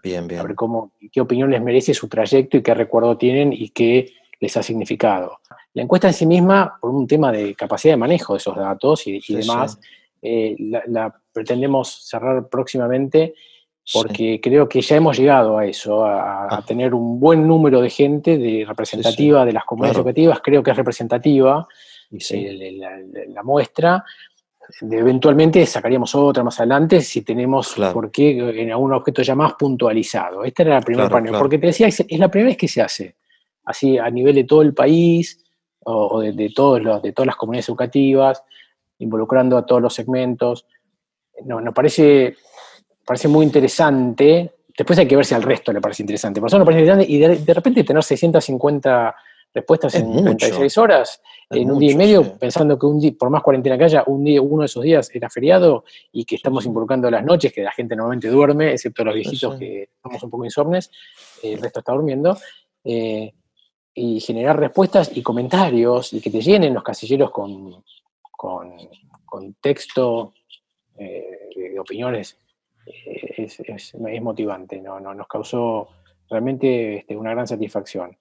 Bien, a ver bien. qué opinión les merece su trayecto y qué recuerdo tienen y qué les ha significado. La encuesta en sí misma, por un tema de capacidad de manejo de esos datos y Sí, sí, demás, la pretendemos cerrar próximamente sí. porque creo que ya hemos llegado a eso, a Ajá. tener un buen número de gente Sí, sí. representativa de las comunidades Claro. educativas, creo que es representativa Y sí. la muestra, eventualmente sacaríamos otra más adelante si tenemos Claro, por qué en algún objeto ya más puntualizado. Esta era la primera claro, panel, claro. porque te decía, es la primera vez que se hace, así a nivel de todo el país o de todas las comunidades educativas, involucrando a todos los segmentos. Nos parece muy interesante. Después hay que ver si al resto le parece interesante. Por eso nos parece interesante y de repente tener 650 respuestas Es en 36 mucho, horas, es en un día y mucho, sí. medio, pensando que por más cuarentena que haya, uno de esos días era feriado y que Sí, estamos sí. involucrando las noches, que la gente normalmente duerme, excepto los Sí, sí. viejitos que somos un poco insomnes, el resto está durmiendo, y generar respuestas y comentarios y que te llenen los casilleros con, con texto de opiniones es motivante, nos causó realmente una gran satisfacción.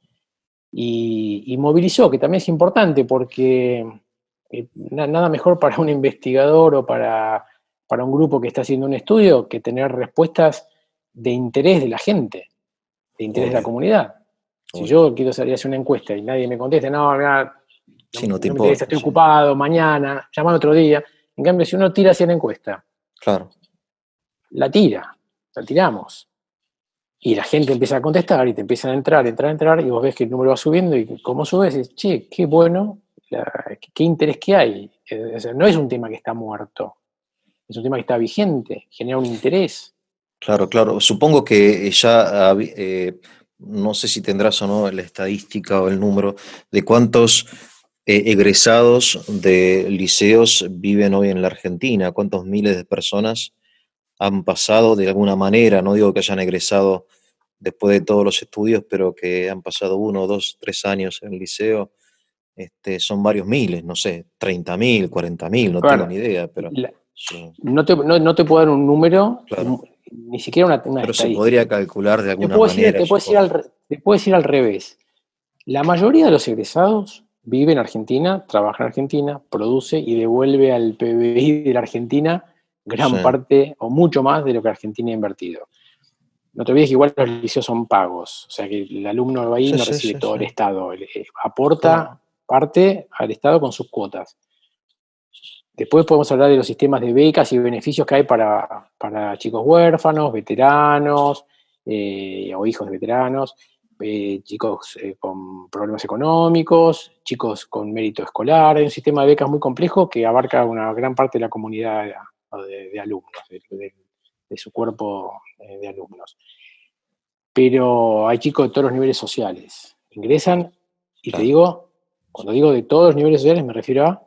Y movilizó, que también es importante porque nada mejor para un investigador o para un grupo que está haciendo un estudio que tener respuestas de interés de la gente, de interés de la Obvio, comunidad. Si obvio. yo quiero salir a hacer una encuesta y nadie me contesta, no, mira, Sí, no te no me interesa, importa, estoy sí. ocupado, mañana, llaman otro día. En cambio, si uno tira hacia la encuesta, Claro. la tiramos. Y la gente empieza a contestar y te empiezan a entrar, y vos ves que el número va subiendo y cómo subes, y dices, che, qué bueno, qué interés que hay. O sea, no es un tema que está muerto, es un tema que está vigente, genera un interés. Claro, claro. Supongo que ya, no sé si tendrás o no la estadística o el número de cuántos egresados de liceos viven hoy en la Argentina, cuántos miles de personas han pasado de alguna manera, no digo que hayan egresado después de todos los estudios, pero que han pasado 1, 2, 3 años en el liceo, son varios miles, no sé, 30.000, 40.000, no tengo Bueno, ni idea, pero la- sí, no te puedo dar un número, claro. ni siquiera una Pero se estadística. podría calcular de Te alguna puedo decir, manera, supongo. te puedo decir al revés. La mayoría de los egresados vive en Argentina, trabaja en Argentina, produce y devuelve al PBI de la Argentina Sí, gran parte o mucho más de lo que Argentina ha invertido. No te olvides que igual los liceos son pagos, o sea que el alumno ahí sí, no sí, recibe sí, todo sí. el Estado, aporta Claro, parte al Estado con sus cuotas. Después podemos hablar de los sistemas de becas y beneficios que hay para chicos huérfanos, veteranos o hijos de veteranos, chicos con problemas económicos, chicos con mérito escolar. Hay un sistema de becas muy complejo que abarca una gran parte de la comunidad de alumnos, de su cuerpo de alumnos. Pero hay chicos de todos los niveles sociales. Ingresan, y te claro. digo, cuando digo de todos los niveles sociales me refiero a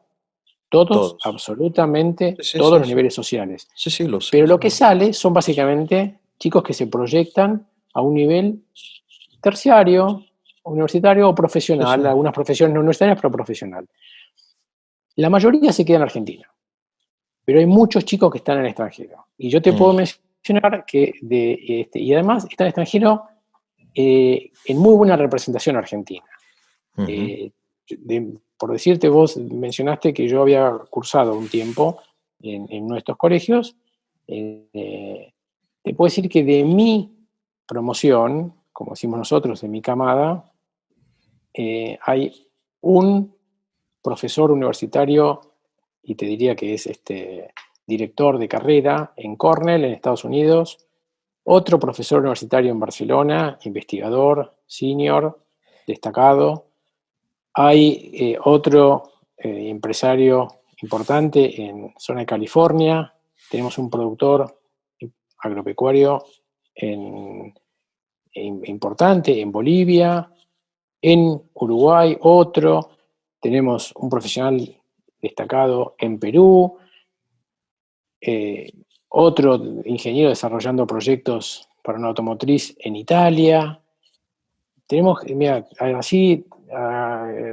todos, Todos. absolutamente Sí, sí, todos sí, los sí. niveles sociales. Sí, sí, lo sé, Pero lo sí. que sale son básicamente chicos que se proyectan a un nivel terciario, universitario o Sí, sí. profesional, algunas profesiones no universitarias, pero profesional. La mayoría se queda en Argentina, pero hay muchos chicos que están en el extranjero. Y yo te puedo Mm, mencionar que, y además está en el extranjero en muy buena representación argentina. ujú. Eh, por decirte, vos mencionaste que yo había cursado un tiempo en nuestros colegios. eh, Te puedo decir que de mi promoción, como decimos nosotros, de mi camada, hay un profesor universitario, y te diría que es director de carrera en Cornell, en Estados Unidos, otro profesor universitario en Barcelona, investigador, senior, destacado. Hay otro empresario importante en zona de California. Tenemos un productor agropecuario en, importante en Bolivia, en Uruguay otro. Tenemos un profesional destacado en Perú, eh, otro ingeniero desarrollando proyectos para una automotriz en Italia. Tenemos, mira, así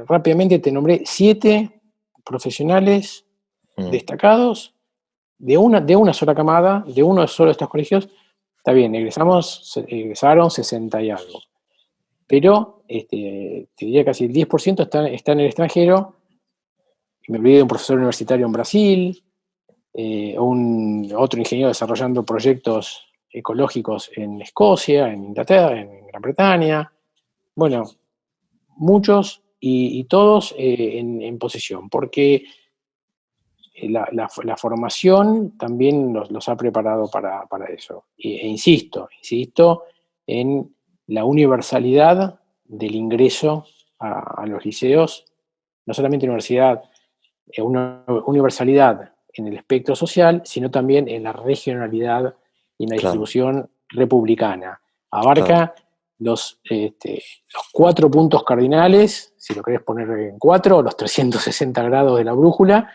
rápidamente te nombré 7 profesionales Mm, destacados de una sola camada, de uno solo de estos colegios. Está bien, egresaron 60 y algo, pero te diría casi el 10% está en el extranjero, y me olvidé de un profesor universitario en Brasil, otro ingeniero desarrollando proyectos ecológicos en Escocia, en Inglaterra, en Gran Bretaña. Bueno, muchos y todos en posesión, porque la formación también los ha preparado para eso. Insisto en la universalidad del ingreso a los liceos, no solamente universidad, una universalidad en el espectro social, sino también en la regionalidad y en la claro, distribución republicana. claro, Abarca los 4 puntos cardinales, si lo querés poner en 4, los 360 grados de la brújula,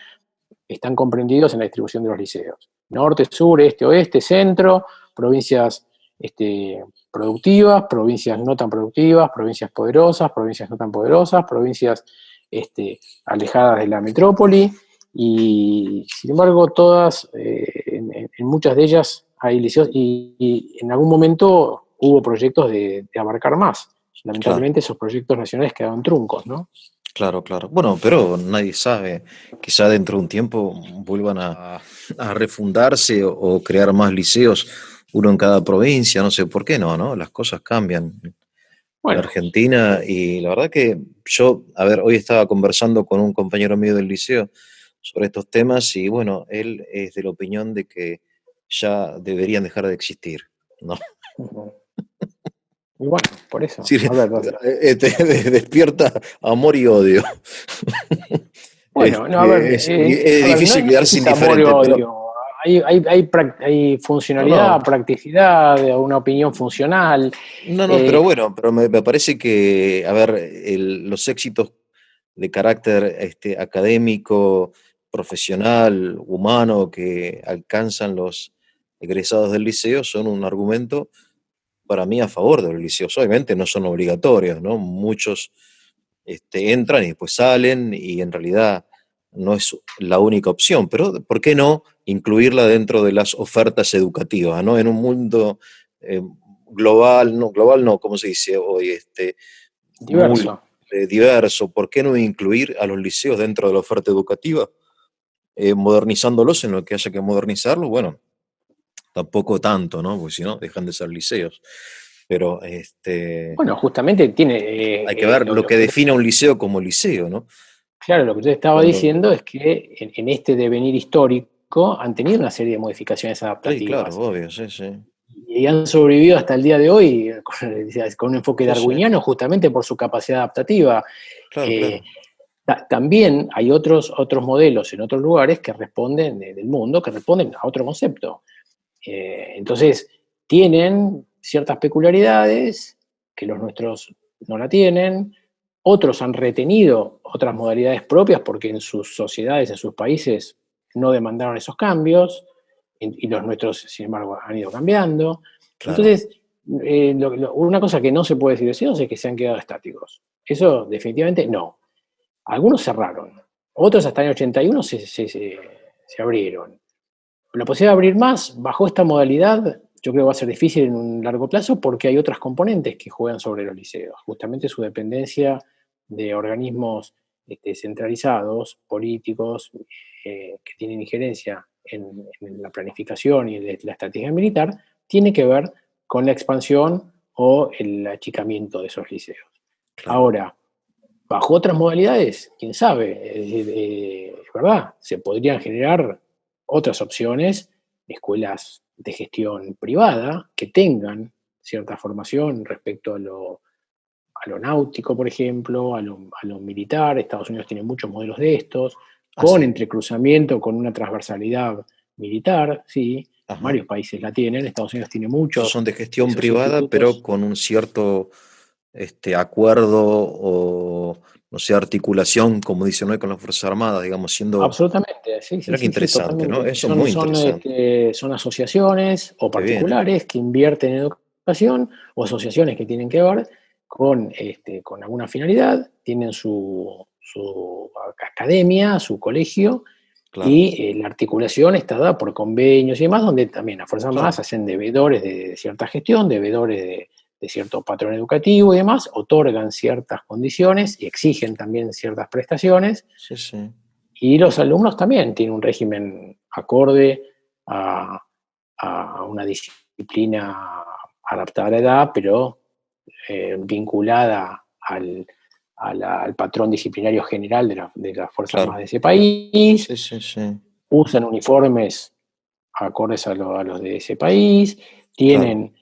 están comprendidos en la distribución de los liceos. Norte, sur, este, oeste, centro, provincias productivas, provincias no tan productivas, provincias poderosas, provincias no tan poderosas, provincias alejadas de la metrópoli, y sin embargo todas, en muchas de ellas hay liceos, y en algún momento hubo proyectos de abarcar más. claro, Lamentablemente esos proyectos nacionales quedaron truncos, ¿no? claro, claro. Bueno, pero nadie sabe. Quizá dentro de un tiempo vuelvan a refundarse o crear más liceos, uno en cada provincia, no sé por qué no, ¿no? Las cosas cambian en Bueno, Argentina y la verdad que yo, a ver, hoy estaba conversando con un compañero mío del liceo sobre estos temas y bueno, él es de la opinión de que ya deberían dejar de existir, ¿no? Y bueno, por eso. Sí, A ver, despierta amor y odio. bueno, no, a ver, Es no, difícil no sé si quedarse es amor o indiferente, pero odio. Hay no, funcionalidad, no, practicidad, una opinión funcional. no, Eh, pero bueno, pero me parece que, a ver, los éxitos de carácter académico, profesional, humano que alcanzan los egresados del liceo son un argumento para mí a favor de los liceos. Obviamente no son obligatorios, ¿no? Muchos entran y después salen y en realidad no es la única opción, pero ¿por qué no incluirla dentro de las ofertas educativas, ¿no? En un mundo eh, global no, ¿cómo se dice hoy? Muy diverso. diverso, ¿por qué no incluir a los liceos dentro de la oferta educativa? Modernizándolos en lo que haya que modernizarlos, bueno, tampoco tanto, ¿no? Porque si no, dejan de ser liceos. Pero Bueno, justamente tiene, hay que ver lo lo que que define a un liceo como liceo, ¿no? claro, lo que usted estaba Cuando, diciendo es que en este devenir histórico han tenido una serie de modificaciones sí, claro, adaptativas obvio, sí, sí. y han sobrevivido hasta el día de hoy con un enfoque Sí, sí, darwiniano justamente por su capacidad adaptativa. claro, Eh, claro. También hay otros modelos en otros lugares que responden del mundo, que responden a otro concepto. Entonces, tienen ciertas peculiaridades que los nuestros no la tienen, otros han retenido otras modalidades propias porque en sus sociedades, en sus países, no demandaron esos cambios, y los nuestros, sin embargo, han ido cambiando. Claro. Entonces, una cosa que no se puede decir de ellos es que se han quedado estáticos. Eso definitivamente no. Algunos cerraron, otros hasta el año 81 se abrieron. La posibilidad de abrir más bajo esta modalidad, yo creo que va a ser difícil en un largo plazo porque hay otras componentes que juegan sobre los liceos. Justamente su dependencia de organismos centralizados, políticos, que tienen injerencia en la planificación y en la estrategia militar, tiene que ver con la expansión o el achicamiento de esos liceos. Claro. Ahora, bajo otras modalidades, quién sabe, es verdad, se podrían generar otras opciones, escuelas de gestión privada que tengan cierta formación respecto a lo náutico, por ejemplo, a lo militar. Estados Unidos tiene muchos modelos de estos, Ah, con sí. entrecruzamiento, con una transversalidad militar, sí, Ajá. varios países la tienen, Estados Unidos tiene Esos muchos son de de gestión esos privada, pero institutos. con un cierto acuerdo o, no sé, articulación, como dicen hoy, con las Fuerzas Armadas, digamos, siendo. Absolutamente, sí, sí, Mira qué sí, sí, interesante, ¿no? totalmente. Eso es muy interesante. Son asociaciones o Qué bien, ¿eh? particulares que invierten en educación o asociaciones que tienen que ver con alguna finalidad, tienen su academia, su colegio, Claro, y la articulación está dada por convenios y demás, donde también las Fuerzas Armadas claro. hacen devedores de cierta gestión, devedores de cierto patrón educativo y demás, otorgan ciertas condiciones y exigen también ciertas prestaciones, Sí, sí. y los alumnos también tienen un régimen acorde a, a una disciplina adaptada a la edad, pero vinculada al patrón disciplinario general de las Fuerzas Claro. Armadas de ese país, Sí, sí, sí. usan uniformes acordes a los de ese país, Claro. tienen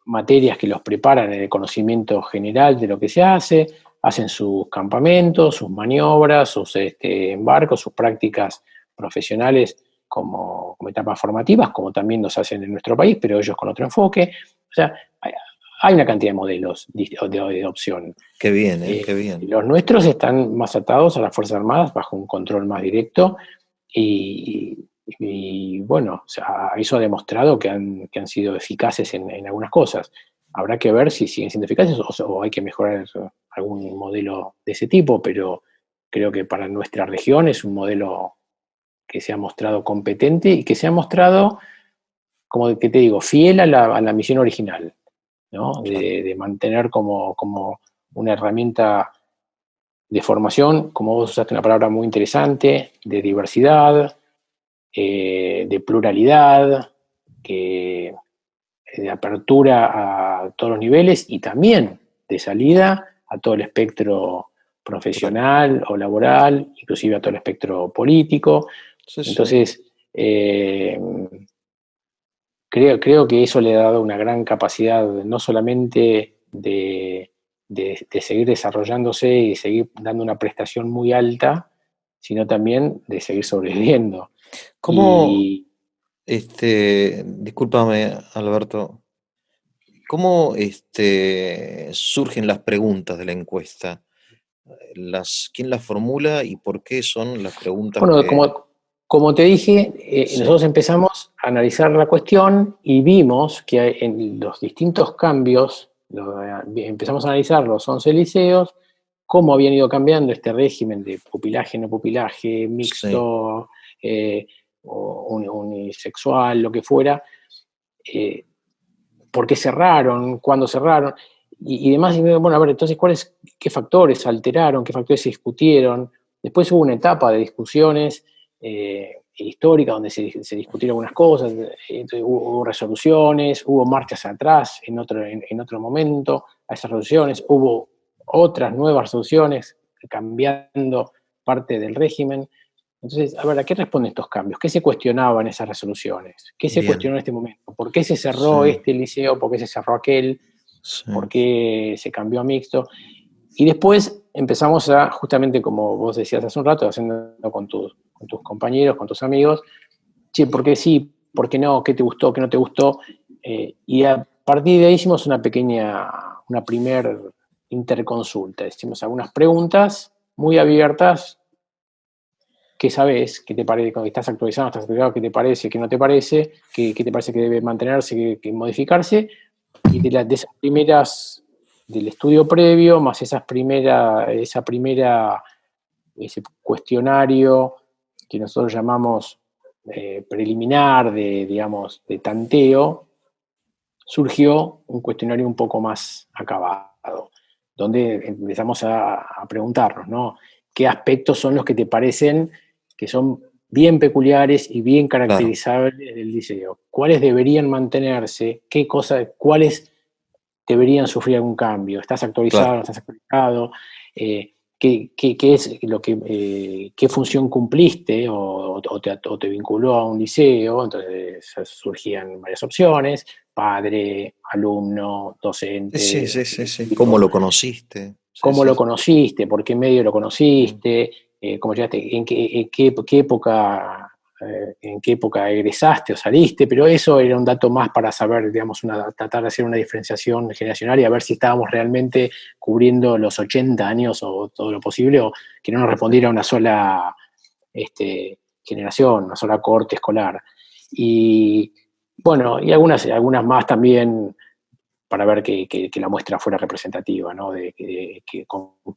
materias que los preparan en el conocimiento general de lo que se hace, hacen sus campamentos, sus maniobras, sus embarcos, sus prácticas profesionales como etapas formativas, como también nos hacen en nuestro país, pero ellos con otro enfoque. O sea, hay una cantidad de modelos de opción. Qué bien, ¿eh? Qué bien. Los nuestros están más atados a las Fuerzas Armadas bajo un control más directo y bueno, o sea, eso ha demostrado que han sido eficaces en algunas cosas. Habrá que ver si siguen siendo eficaces o hay que mejorar algún modelo de ese tipo, pero creo que para nuestra región es un modelo que se ha mostrado competente y que se ha mostrado, como que te digo, fiel a la misión original, ¿no? Claro. De mantener como una herramienta de formación, como vos usaste una palabra muy interesante, de diversidad, de pluralidad, de apertura a todos los niveles y también de salida a todo el espectro Claro. profesional o laboral, inclusive a todo el espectro político. Sí, sí. Entonces, creo que eso le ha dado una gran capacidad no solamente de seguir desarrollándose y seguir dando una prestación muy alta, sino también de seguir sobreviviendo. ¿Cómo, Y discúlpame, Alberto, cómo surgen las preguntas de la encuesta? ¿Quién las formula y por qué son las preguntas bueno, que... como te dije, Sí, nosotros empezamos a analizar la cuestión y vimos que en los distintos cambios, empezamos a analizar los 11 liceos, cómo habían ido cambiando este régimen de pupilaje, no pupilaje, sí, mixto, o unisexual, lo que fuera, eh, por qué cerraron, cuándo cerraron, y demás. Y bueno, a ver, entonces, qué factores alteraron, qué factores se discutieron? Después hubo una etapa de discusiones históricas donde se discutieron algunas cosas, hubo resoluciones, hubo marchas atrás en otro momento a esas resoluciones, hubo otras nuevas resoluciones cambiando parte del régimen. Entonces, a ver, ¿a qué responden estos cambios? ¿Qué se cuestionaba en esas resoluciones? ¿Qué se bien, cuestionó en este momento? ¿Por qué se sí, cerró este liceo? ¿Por qué se cerró aquel? sí, ¿Por qué se cambió a mixto? Y después empezamos a, justamente como vos decías hace un rato, haciendo con tus compañeros, con tus amigos, che, ¿por qué sí? ¿Por qué no? ¿Qué te gustó? ¿Qué no te gustó? Y a partir de ahí hicimos una primer interconsulta. Hicimos algunas preguntas muy abiertas. ¿Qué sabes? ¿Qué te parece? Cuando estás actualizado, estás actualizado, ¿qué te parece? ¿Qué no te parece? ¿Qué te parece que debe mantenerse, que modificarse? Y de esas primeras, del estudio previo, más ese cuestionario que nosotros llamamos preliminar, digamos, de tanteo, surgió un cuestionario un poco más acabado, donde empezamos a preguntarnos, ¿no? ¿Qué aspectos son los que te parecen que son bien peculiares y bien claro, caracterizables del diseño? ¿Cuáles deberían mantenerse? ¿Cuáles deberían sufrir algún cambio? ¿Estás actualizado? claro. ¿No estás actualizado? ¿Qué es qué función cumpliste o te vinculó a un liceo? Entonces surgían varias opciones: padre, alumno, Sí, docente, sí, sí, sí. ¿Cómo directivo. lo conociste? Sí, ¿Cómo sí, lo sí. conociste? ¿Por qué medio lo Mm. conociste? ¿Cómo llegaste? ¿Qué época, en qué época egresaste o saliste? Pero eso era un dato más para saber, digamos, tratar de hacer una diferenciación generacional y a ver si estábamos realmente cubriendo los 80 años o todo lo posible, o que no nos respondiera una sola generación, una sola cohorte escolar. Y bueno, y algunas más también para ver que la muestra fuera representativa, ¿no?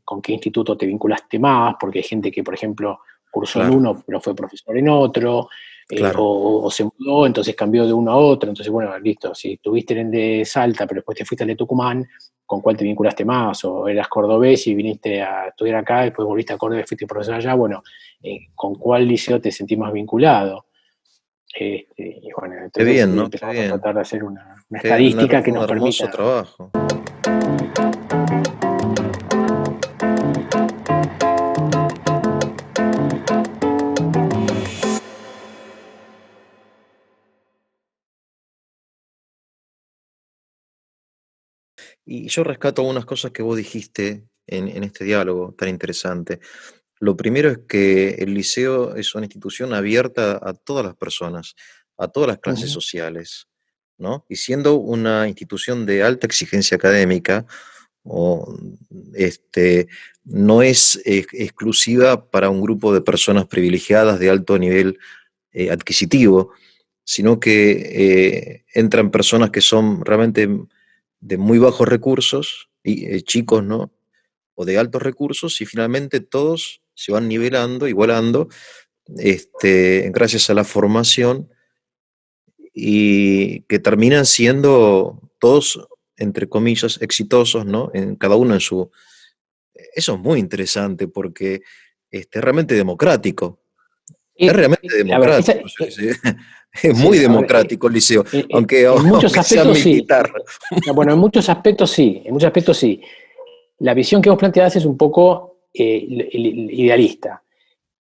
Con qué instituto te vinculaste más, porque hay gente que, por ejemplo, cursó en Claro, uno, pero fue profesor en otro, claro. o se mudó, entonces cambió de uno a otro. Entonces, bueno, listo, si tuviste en el de Salta, pero después te fuiste al de Tucumán, ¿con cuál te vinculaste más? O eras cordobés y viniste a estudiar acá, y después volviste a Córdoba y fuiste profesor allá, bueno, ¿con cuál liceo te sentís más vinculado? Y bueno, Qué entonces bien, ¿no? Qué empezamos a bien. tratar de hacer una estadística que Un nos hermoso permita. trabajo. Y yo rescato algunas cosas que vos dijiste en este diálogo tan interesante. Lo primero es que el liceo es una institución abierta a todas las personas, a todas las clases Ujú. sociales, ¿no? Y siendo una institución de alta exigencia académica, o, no es exclusiva para un grupo de personas privilegiadas de alto nivel adquisitivo, sino que entran personas que son realmente de muy bajos recursos, y chicos, ¿no? O de altos recursos, y finalmente todos se van nivelando, igualando, gracias a la formación, y que terminan siendo todos, entre comillas, exitosos, ¿no? En cada uno en su... Eso es muy interesante porque es realmente democrático. Es realmente A ver, democrático. Sí, sí. Es sí, muy a ver, democrático el liceo, aunque, en muchos aunque sea aspectos sí. militar. Bueno, en muchos aspectos sí, en muchos aspectos sí. La visión que vos planteás es un poco idealista.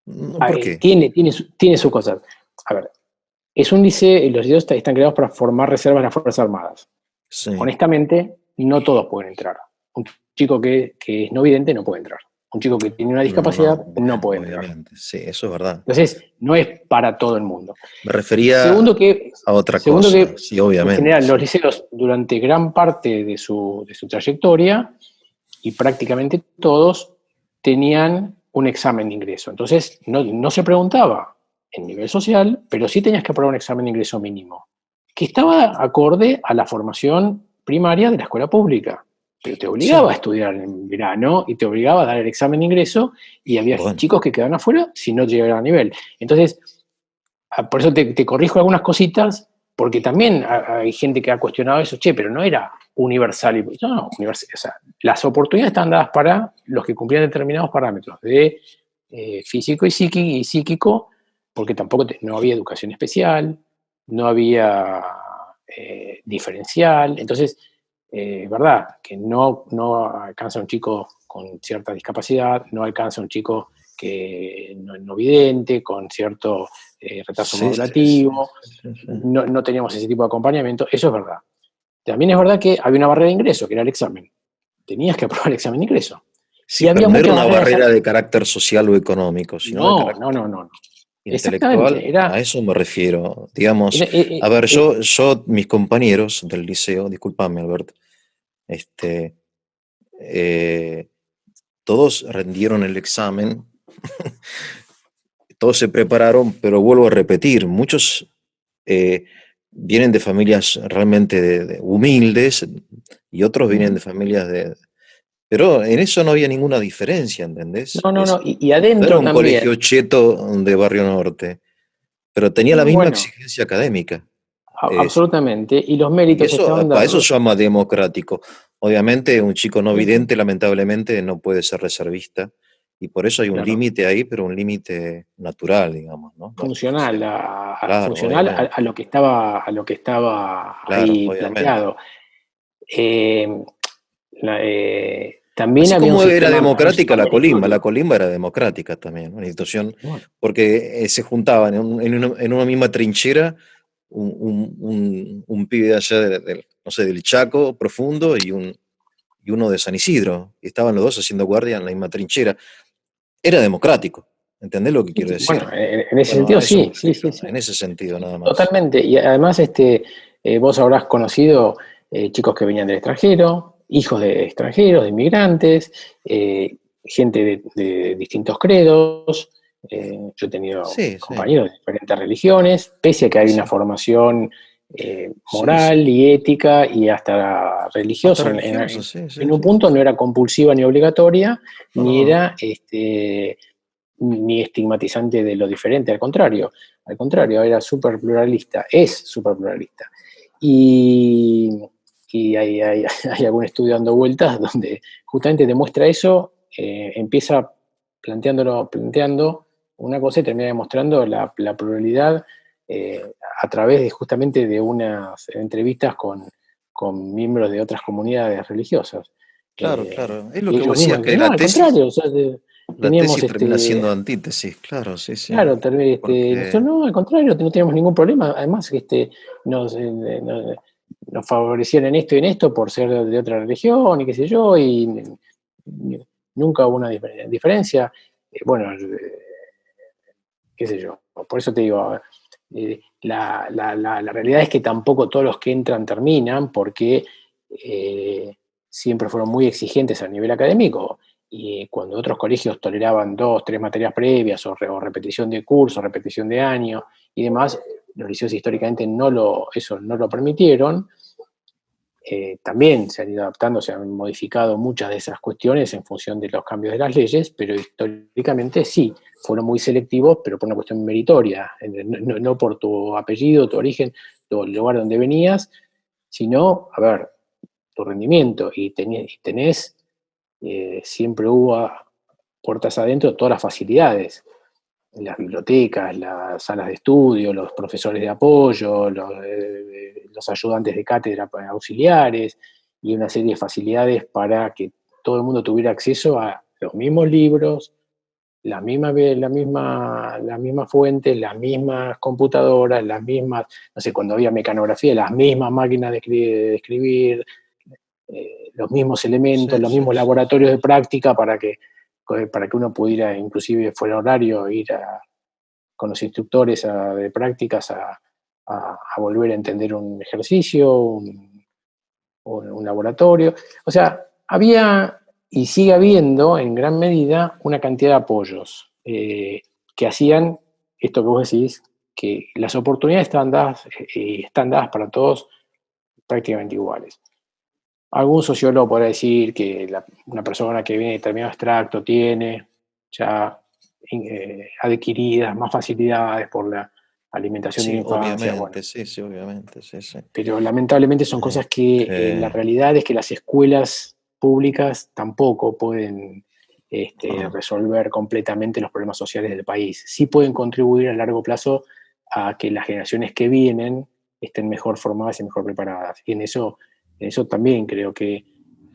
¿Por qué? Tiene su cosa. A ver, es un liceo, los liceos están creados para formar reservas de las Fuerzas Armadas. Sí, Honestamente, no todos pueden entrar. Un chico que es no vidente no puede entrar. Un chico que tiene una discapacidad No, no bueno, puede entrar. obviamente, sí, eso es verdad. Entonces, no es para todo el mundo. Me refería Segundo que, a otra segundo cosa, que sí, en obviamente, general, los sí. liceos durante gran parte de su trayectoria, y prácticamente todos, tenían un examen de ingreso. Entonces, no se preguntaba en nivel social, pero sí tenías que aprobar un examen de ingreso mínimo, que estaba acorde a la formación primaria de la escuela pública, pero te obligaba Sí, a estudiar en verano y te obligaba a dar el examen de ingreso, y había bueno, chicos que quedaban afuera si no llegaban a nivel. Entonces, por eso te corrijo algunas cositas, porque también hay gente que ha cuestionado eso, che, pero no era universal. No, universal, o sea, las oportunidades están dadas para los que cumplían determinados parámetros de físico y psíquico, porque tampoco no había educación especial, no había diferencial. Entonces, verdad, que no alcanza un chico con cierta discapacidad, no alcanza un chico que no vidente, con cierto retraso sí, sí, sí, modulativo, sí, sí, sí. no teníamos ese tipo de acompañamiento, eso es verdad. También es verdad que había una barrera de ingreso, que era el examen. Tenías que aprobar el examen de ingreso. Sí, Y pero había no era muchas una barreras. barrera de carácter social o económico, sino de No, no, carácter no, no. intelectual, Exactamente, a eso me refiero. Digamos, era, a ver, mis compañeros del liceo, discúlpame, Alberto, este, eh, todos rendieron el examen, todos se prepararon, pero vuelvo a repetir, muchos eh, vienen de familias realmente humildes y otros vienen de familias de... Pero en eso no había ninguna diferencia, ¿entendés? no, no, no. Y No era adentro un colegio también. cheto de Barrio Norte, pero tenía la No, misma bueno, exigencia académica. Es, absolutamente. Y los y méritos eso, estaban para eso se dados. llama democrático. Obviamente, un chico no Sí, sí, vidente, lamentablemente, no puede ser reservista. Y por eso hay un claro. límite ahí, pero un límite natural, digamos, ¿no? No Funcional, artificial. Claro, funcional obviamente. a lo que estaba Claro, ahí obviamente. planteado. Eh, también Así había como era un democrática sistema la meritorio. colimba era democrática también, ¿no? Una institución, Bueno, porque se juntaban en una misma trinchera un pibe de allá, no sé, del Chaco profundo y uno de San Isidro, y estaban los dos haciendo guardia en la misma trinchera. Era democrático, ¿entendés lo que sí, quiero sí, decir? bueno, en ese Bueno, a sentido eso me sí, sí, refiero, sí, sí. en ese sentido nada más. Totalmente. Y además, vos habrás conocido chicos que venían del extranjero, hijos de extranjeros, de inmigrantes, gente de distintos credos. Yo he tenido Sí, sí, compañeros de diferentes religiones, pese a que hay una sí, formación sí, moral sí. y ética y hasta Hasta religiosa. religioso, sí, sí, En un sí, punto sí. no era compulsiva ni obligatoria, No, ni no, era ni estigmatizante de lo diferente, al contrario, era súper pluralista, es súper pluralista. Y, y hay algún estudio dando vueltas donde justamente demuestra eso, empieza planteando una cosa y termina demostrando la pluralidad a través justamente de unas entrevistas con miembros de otras comunidades religiosas. claro, claro. Es lo Y que ellos vos mismos decías, que dicen, no, al contrario, o sea, la teníamos tesis termina siendo antítesis, claro, sí, sí. claro, tal vez nosotros Porque, no, al contrario, no teníamos ningún problema. Además, nos favorecían en esto y en esto por ser de otra religión y qué sé yo, y nunca hubo una diferencia. Bueno, qué sé yo. Por eso te digo, la realidad es que tampoco todos los que entran terminan, porque siempre fueron muy exigentes a nivel académico. Y cuando otros colegios toleraban dos, tres materias previas, o repetición de curso, repetición de año y demás, los liceos históricamente eso no lo permitieron. También se han ido adaptando, se han modificado muchas de esas cuestiones en función de los cambios de las leyes, pero históricamente sí, fueron muy selectivos, pero por una cuestión meritoria, no por tu apellido, tu origen, el lugar donde venías, sino, a ver, tu rendimiento, y tenés, siempre hubo puertas adentro todas las facilidades, las bibliotecas, las salas de estudio, los profesores de apoyo, los ayudantes de cátedra auxiliares y una serie de facilidades para que todo el mundo tuviera acceso a los mismos libros, las mismas fuentes, las mismas computadoras, las mismas, no sé, cuando había mecanografía, las mismas máquinas de escribir, los mismos elementos, Sí, los sí, mismos sí. laboratorios de práctica para que uno pudiera, inclusive fuera horario, ir con los instructores de prácticas a volver a entender un ejercicio, un laboratorio. O sea, había y sigue habiendo en gran medida una cantidad de apoyos que hacían esto que vos decís, que las oportunidades están dadas para todos prácticamente iguales. Algún sociólogo podrá decir que una persona que viene de determinado extracto tiene ya adquiridas más facilidades por la alimentación de la Sí, infancia, bueno, obviamente, sí, sí, obviamente, sí, sí. pero lamentablemente son cosas que la Este, realidad es que las escuelas públicas tampoco pueden no, resolver completamente los problemas sociales del país. Sí pueden contribuir a largo plazo a que las generaciones que vienen estén mejor formadas y mejor preparadas. Y en eso también creo que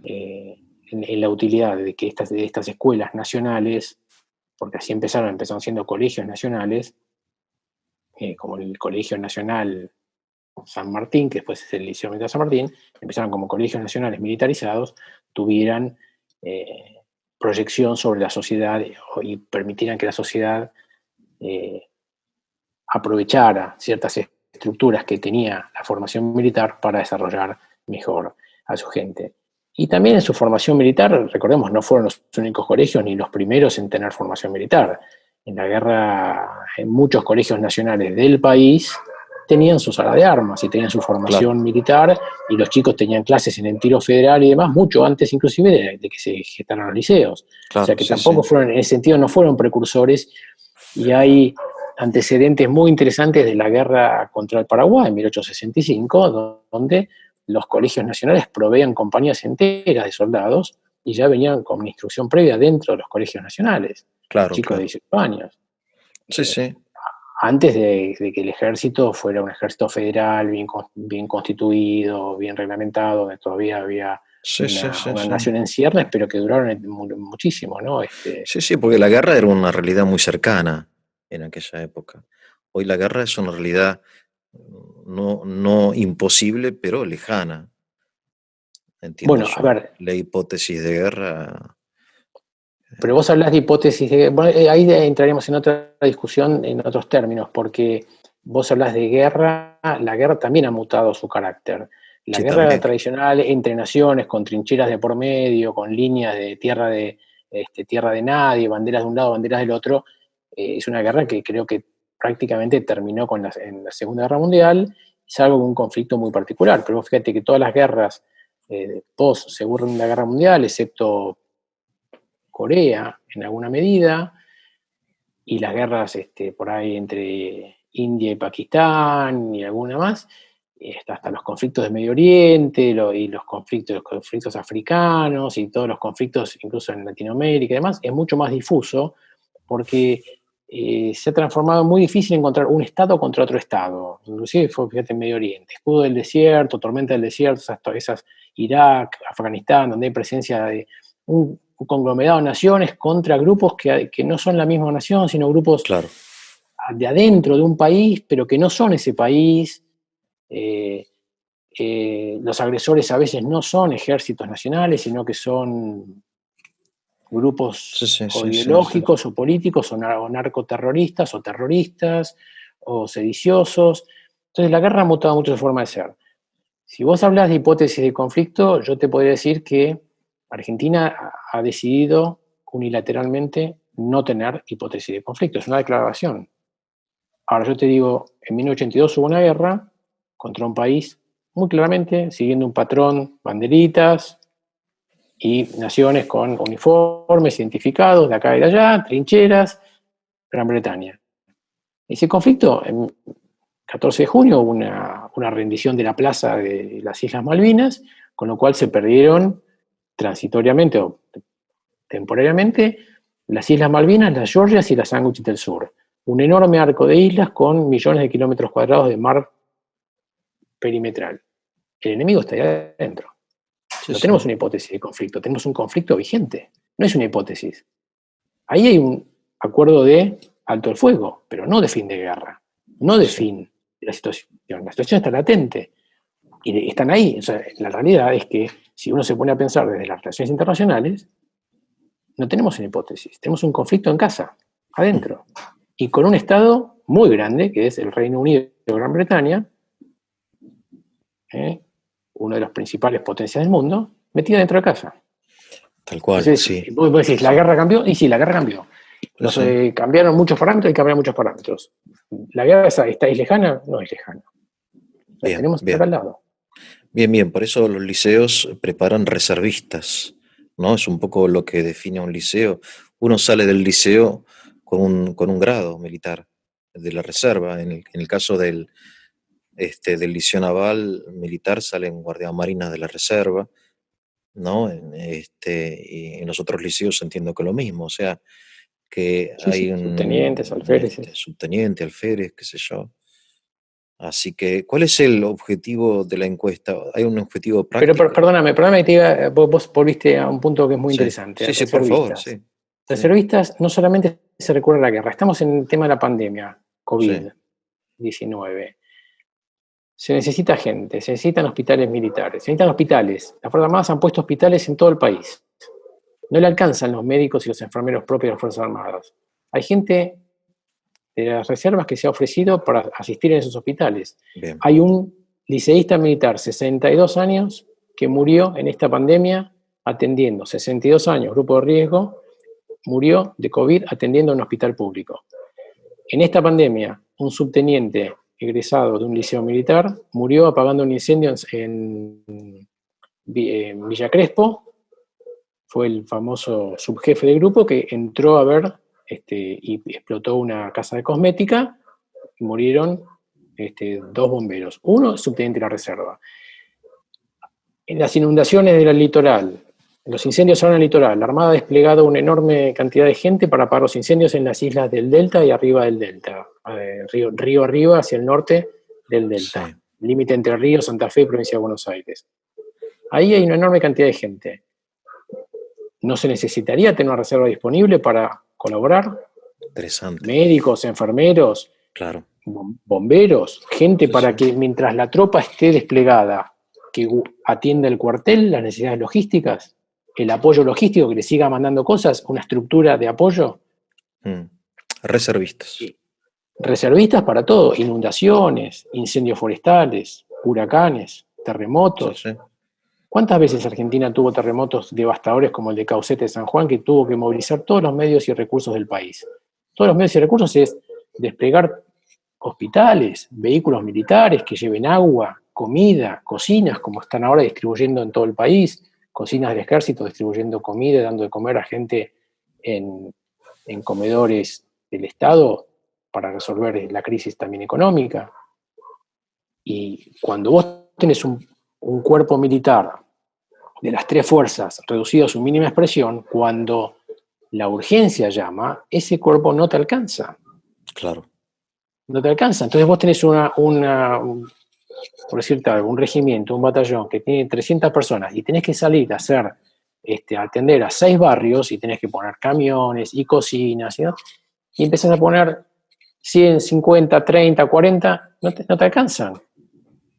en la utilidad de que de estas escuelas nacionales, porque así empezaron siendo colegios nacionales, como el Colegio Nacional San Martín, que después es el Liceo Militar San Martín, empezaron como colegios nacionales militarizados, tuvieran proyección sobre la sociedad y permitieran que la sociedad eh, aprovechara ciertas estructuras que tenía la formación militar para desarrollar mejor a su gente. Y también en su formación militar, recordemos, no fueron los únicos colegios ni los primeros en tener formación militar. En la guerra, en muchos colegios nacionales del país tenían su sala de armas y tenían su claro, formación militar, y los chicos tenían clases en el tiro federal y demás, mucho antes inclusive de que se gestaran los liceos. O sea claro, que sí, sí. tampoco fueron, en ese sentido, no fueron precursores, y hay antecedentes muy interesantes de la guerra contra el Paraguay en 1865, donde los colegios nacionales proveían compañías enteras de soldados y ya venían con una instrucción previa dentro de los colegios nacionales, a Claro, chicos de claro. 18 años. Sí, Eh, sí. Antes de que el ejército fuera un ejército federal bien constituido, bien reglamentado, donde todavía había Sí, sí, sí, una sí. nación en ciernes, pero que duraron muchísimo, ¿no? Sí, sí, porque la guerra era una realidad muy cercana en aquella época. Hoy la guerra es una realidad no imposible, pero lejana. Entiendo Bueno, a yo. ver, La hipótesis de guerra. pero vos hablás de hipótesis, bueno, ahí entraríamos en otra discusión en otros términos, porque vos hablás de guerra, la guerra también ha mutado su carácter. La Sí, guerra también. tradicional entre naciones, con trincheras de por medio, con líneas de tierra de nadie, banderas de un lado, banderas del otro, es una guerra que creo que prácticamente terminó en la Segunda Guerra Mundial, salvo un conflicto muy particular. Pero vos fíjate que todas las guerras post Segunda Guerra Mundial, excepto Corea en alguna medida, y las guerras por ahí entre India y Pakistán y alguna más, hasta los conflictos de Medio Oriente y los conflictos africanos y todos los conflictos incluso en Latinoamérica y demás, es mucho más difuso porque se ha transformado muy difícil encontrar un Estado contra otro Estado. Inclusive fue, fíjate, en Medio Oriente. Escudo del desierto, tormenta del desierto, esas Irak, Afganistán, donde hay presencia de un conglomerado de naciones contra grupos que no son la misma nación, sino grupos Claro. de adentro de un país, pero que no son ese país. Eh, los agresores a veces no son ejércitos nacionales, sino que son Sí, grupos sí, o sí, sí, sí. ideológicos o políticos o narcoterroristas o terroristas o sediciosos. Entonces la guerra ha mutado mucho su forma de ser. Si vos hablas de hipótesis de conflicto, yo te podría decir que Argentina ha decidido unilateralmente no tener hipótesis de conflicto. Es una declaración. Ahora yo te digo, en 1982 hubo una guerra contra un país muy claramente siguiendo un patrón, banderitas y naciones con uniformes identificados de acá y de allá, trincheras, Gran Bretaña. Ese conflicto, en 14 de junio, hubo una rendición de la plaza de las Islas Malvinas, con lo cual se perdieron transitoriamente o temporariamente las Islas Malvinas, las Georgias y las Sandwich del Sur. Un enorme arco de islas con millones de kilómetros cuadrados de mar perimetral. El enemigo está ahí adentro. Sí, No sí. tenemos una hipótesis de conflicto, tenemos un conflicto vigente. No es una hipótesis. Ahí hay un acuerdo de alto el fuego, pero no de fin de guerra, no de Sí. fin de la situación. La situación está latente y están ahí. O sea, la realidad es que si uno se pone a pensar desde las relaciones internacionales, no tenemos una hipótesis, tenemos un conflicto en casa, adentro, y con un Estado muy grande, que es el Reino Unido de Gran Bretaña, una de las principales potencias del mundo, metida dentro de casa. Tal cual, Entonces, sí. vos decís, ¿la guerra cambió? Y sí, la guerra cambió. Cambiaron muchos parámetros y cambiaron muchos parámetros. ¿La guerra está lejana? No es lejana. La Bien, tenemos acá bien. al lado. Bien, bien. Por eso los liceos preparan reservistas, ¿no? Es un poco lo que define a un liceo. Uno sale del liceo con un grado militar de la reserva. En el caso del liceo naval militar salen guardias marinas de la reserva, ¿no? Y en los otros liceos entiendo que lo mismo, o sea, que Sí, hay sí, subtenientes, un alféreces. subteniente, alférez, qué sé yo. Así que, ¿cuál es el objetivo de la encuesta? ¿Hay un objetivo Pero práctico? perdóname que te diga, vos volviste a un punto que es muy Sí, interesante, sí, sí, por favor, reservistas. sí, sí, Reservistas no solamente se recurre a la guerra, estamos en el tema de la pandemia, sí, COVID-19. Se necesita gente, se necesitan hospitales militares, se necesitan hospitales. Las Fuerzas Armadas han puesto hospitales en todo el país. No le alcanzan los médicos y los enfermeros propios de las Fuerzas Armadas. Hay gente de las reservas que se ha ofrecido para asistir en esos hospitales. bien, Hay un liceísta militar, 62 años, que murió en esta pandemia atendiendo, 62 años, grupo de riesgo, murió de COVID atendiendo en un hospital público. En esta pandemia, un subteniente egresado de un liceo militar murió apagando un incendio en Villa Crespo. Fue el famoso subjefe del grupo que entró a ver y explotó una casa de cosmética y murieron 2 bomberos. Uno, subteniente de la reserva. En las inundaciones del litoral, en los incendios ahora en el litoral, la Armada ha desplegado una enorme cantidad de gente para apagar los incendios en las islas del Delta y arriba del Delta, río arriba hacia el norte del Delta, sí, límite entre Río, Santa Fe y Provincia de Buenos Aires. Ahí hay una enorme cantidad de gente. ¿No se necesitaría tener una reserva disponible para colaborar? interesante, Médicos, enfermeros, claro, bomberos, gente sí, para sí, que mientras la tropa esté desplegada, que atienda el cuartel, las necesidades logísticas, el apoyo logístico, que le siga mandando cosas, una estructura de apoyo. mm. Reservistas, Y reservistas para todo, inundaciones, incendios forestales, huracanes, sí, terremotos. sí, ¿Cuántas veces Argentina tuvo terremotos devastadores como el de Caucete de San Juan, que tuvo que movilizar todos los medios y recursos del país? Todos los medios y recursos es desplegar hospitales, vehículos militares que lleven agua, comida, cocinas, como están ahora distribuyendo en todo el país, cocinas del ejército distribuyendo comida, dando de comer a gente en comedores del Estado para resolver la crisis también económica. Y cuando vos tenés un cuerpo militar de las 3 fuerzas reducido a su mínima expresión, cuando la urgencia llama, ese cuerpo no te alcanza. claro, No te alcanza. Entonces vos tenés por decirte algo, un regimiento, un batallón que tiene 300 personas y tenés que salir a hacer, atender a 6 barrios y tenés que poner camiones y cocinas, y empezás a poner 100, 50, 30, 40, no te alcanzan.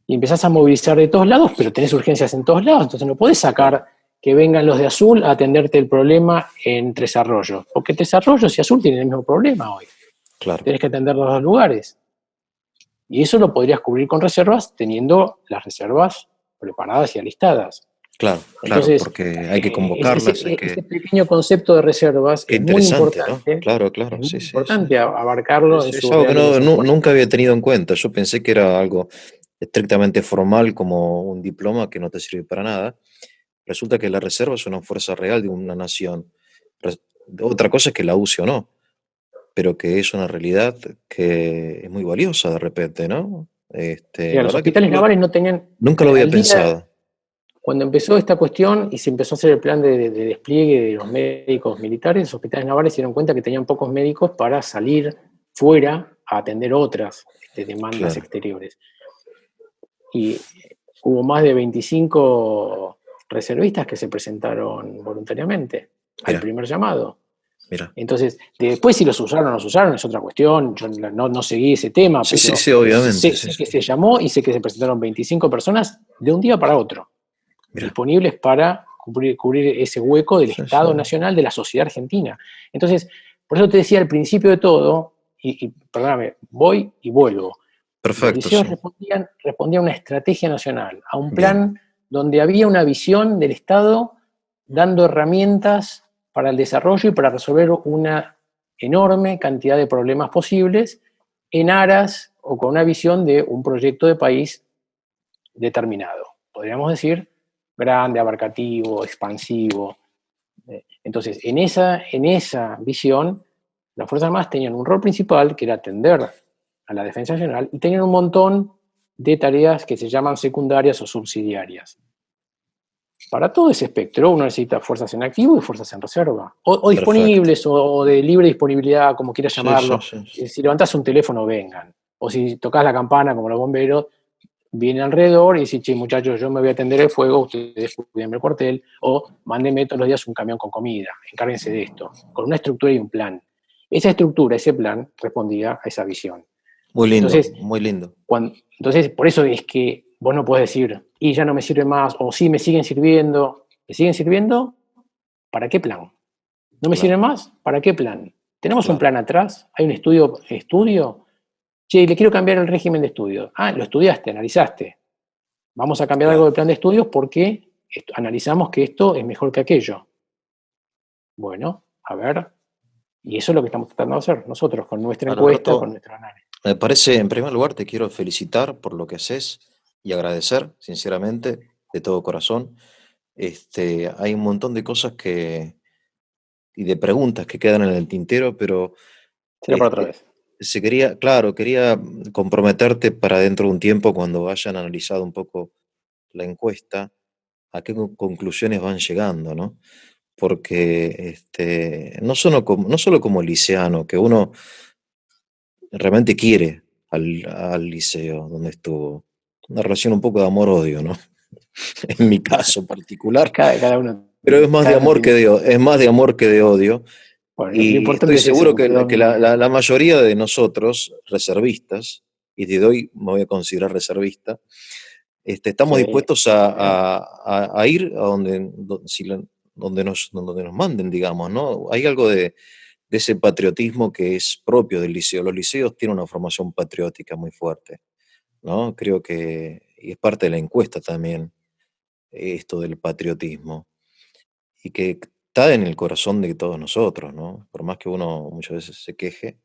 Y empezás a movilizar de todos lados, pero tenés urgencias en todos lados, entonces no podés sacar claro, que vengan los de Azul a atenderte el problema en Tres Arroyos, porque Tres Arroyos y Azul tienen el mismo problema hoy. claro, Tenés que atender los 2 lugares. Y eso lo podrías cubrir con reservas, teniendo las reservas preparadas y alistadas. claro, claro, Entonces, porque hay que convocarlas, ese pequeño concepto de reservas qué interesante, ¿no? Claro, claro, es sí, muy sí, sí. importante abarcarlo en Es su algo que real dimensión nunca política. había tenido en cuenta. Yo pensé que era algo estrictamente formal como un diploma que no te sirve para nada. Resulta que la reserva es una fuerza real de una nación. Res- Otra cosa es que la use o no, pero que es una realidad que es muy valiosa de repente, ¿no? Mira, La los verdad que hospitales navales no tenían, nunca lo había al día, pensado. cuando empezó esta cuestión y se empezó a hacer el plan de despliegue de los médicos militares, los hospitales navales se dieron cuenta que tenían pocos médicos para salir fuera a atender otras demandas Claro, exteriores. Y hubo más de 25 reservistas que se presentaron voluntariamente al mira, primer llamado. mira. Entonces, después si los usaron o no los usaron es otra cuestión, yo no seguí ese tema, Sí, sí, pero sí, obviamente, sí, sé sí. que se llamó y sé que se presentaron 25 personas de un día para otro. Mira. disponibles para cubrir ese hueco del Sí, Estado sí. Nacional, de la sociedad argentina. Entonces, por eso te decía al principio de todo, y perdóname, voy y vuelvo. Los Perfecto, liceos sí. respondían a una estrategia nacional, a un Bien. plan donde había una visión del Estado dando herramientas para el desarrollo y para resolver una enorme cantidad de problemas posibles en aras o con una visión de un proyecto de país determinado. Podríamos decir grande, abarcativo, expansivo. Entonces, en esa visión, las Fuerzas Armadas tenían un rol principal que era atender a la defensa nacional y tenían un montón de tareas que se llaman secundarias o subsidiarias. Para todo ese espectro uno necesita fuerzas en activo y fuerzas en reserva, o Perfecto. disponibles o de libre disponibilidad, como quieras Sí, sí, llamarlo. sí, sí. Si levantás un teléfono, vengan. O si tocas la campana, como los bomberos, vienen alrededor y dicen, che, muchachos, yo me voy a atender el fuego, ustedes cuídenme el cuartel, o mándenme todos los días un camión con comida, encárguense de esto, con una estructura y un plan. Esa estructura, ese plan, respondía a esa visión. Muy lindo, Entonces, muy lindo. entonces, por eso es que vos no podés decir, y ya no me sirve más, o sí me siguen sirviendo. ¿Me siguen sirviendo? ¿Para qué plan? ¿No me Claro, sirve más? ¿Para qué plan? ¿Tenemos un claro, plan atrás? ¿Hay un estudio? Che, le quiero cambiar el régimen de estudios. Ah, lo estudiaste, analizaste. Vamos a cambiar algo claro. del plan de estudios porque analizamos que esto es mejor que aquello. Bueno, a ver, y eso es lo que estamos tratando de hacer nosotros con nuestra encuesta, con Alberto, nuestro análisis. me parece, en primer lugar, te quiero felicitar por lo que haces y agradecer, sinceramente, de todo corazón. Hay un montón de cosas y de preguntas que quedan en el tintero, pero Será para otra este, vez. quería comprometerte para dentro de un tiempo, cuando hayan analizado un poco la encuesta, a qué conclusiones van llegando, ¿no? Porque no solo como liceano, que uno realmente quiere al liceo donde estuvo. Una relación un poco de amor-odio, ¿no? En mi caso particular, pero es más de Cada uno amor tiene. es más de amor que de odio. Bueno, lo Y estoy importante es seguro eso, que, que la mayoría de nosotros, reservistas, y desde hoy me voy a considerar reservista, estamos sí, dispuestos bien. a ir a donde nos manden, digamos, ¿no? Hay algo de ese patriotismo que es propio del liceo. Los liceos tienen una formación patriótica muy fuerte, ¿no? Creo que, y es parte de la encuesta también, esto del patriotismo, y que está en el corazón de todos nosotros, ¿no? Por más que uno muchas veces se queje.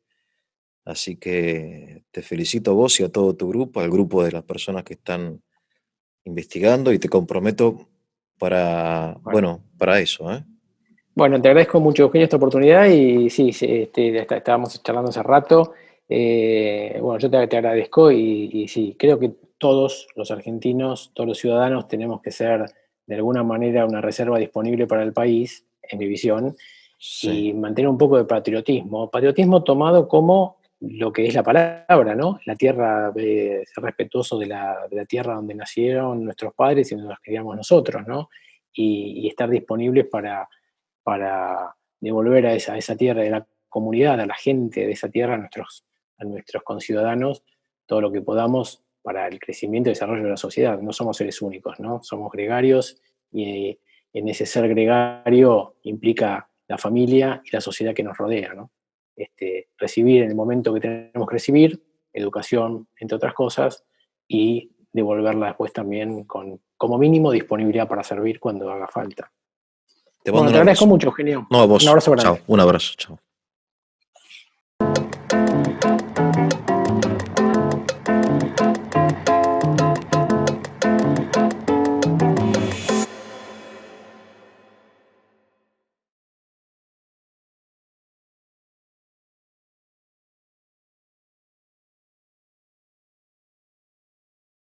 Así que te felicito a vos y a todo tu grupo, al grupo de las personas que están investigando, y te comprometo Bueno. para eso, ¿eh? Bueno, te agradezco mucho, Eugenio, esta oportunidad y sí, sí, estábamos charlando hace rato. Bueno, yo te agradezco y sí, creo que todos los argentinos, todos los ciudadanos tenemos que ser de alguna manera una reserva disponible para el país, en mi visión, Sí, y mantener un poco de patriotismo. Patriotismo tomado como lo que es la palabra, ¿no? La tierra, ser respetuoso de la tierra donde nacieron nuestros padres y donde nos criamos nosotros, ¿no? Y estar disponibles para devolver a esa tierra, de la comunidad, a la gente de esa tierra, a nuestros conciudadanos, todo lo que podamos para el crecimiento y desarrollo de la sociedad. No somos seres únicos, ¿no? Somos gregarios y en ese ser gregario implica la familia y la sociedad que nos rodea, ¿no? Recibir en el momento que tenemos que recibir, educación, entre otras cosas, y devolverla después también con, como mínimo, disponibilidad para servir cuando haga falta. te mando Bueno, un te agradezco abrazo. mucho, Eugenio. No, a Un vos. abrazo Chao, grande. un abrazo, chao.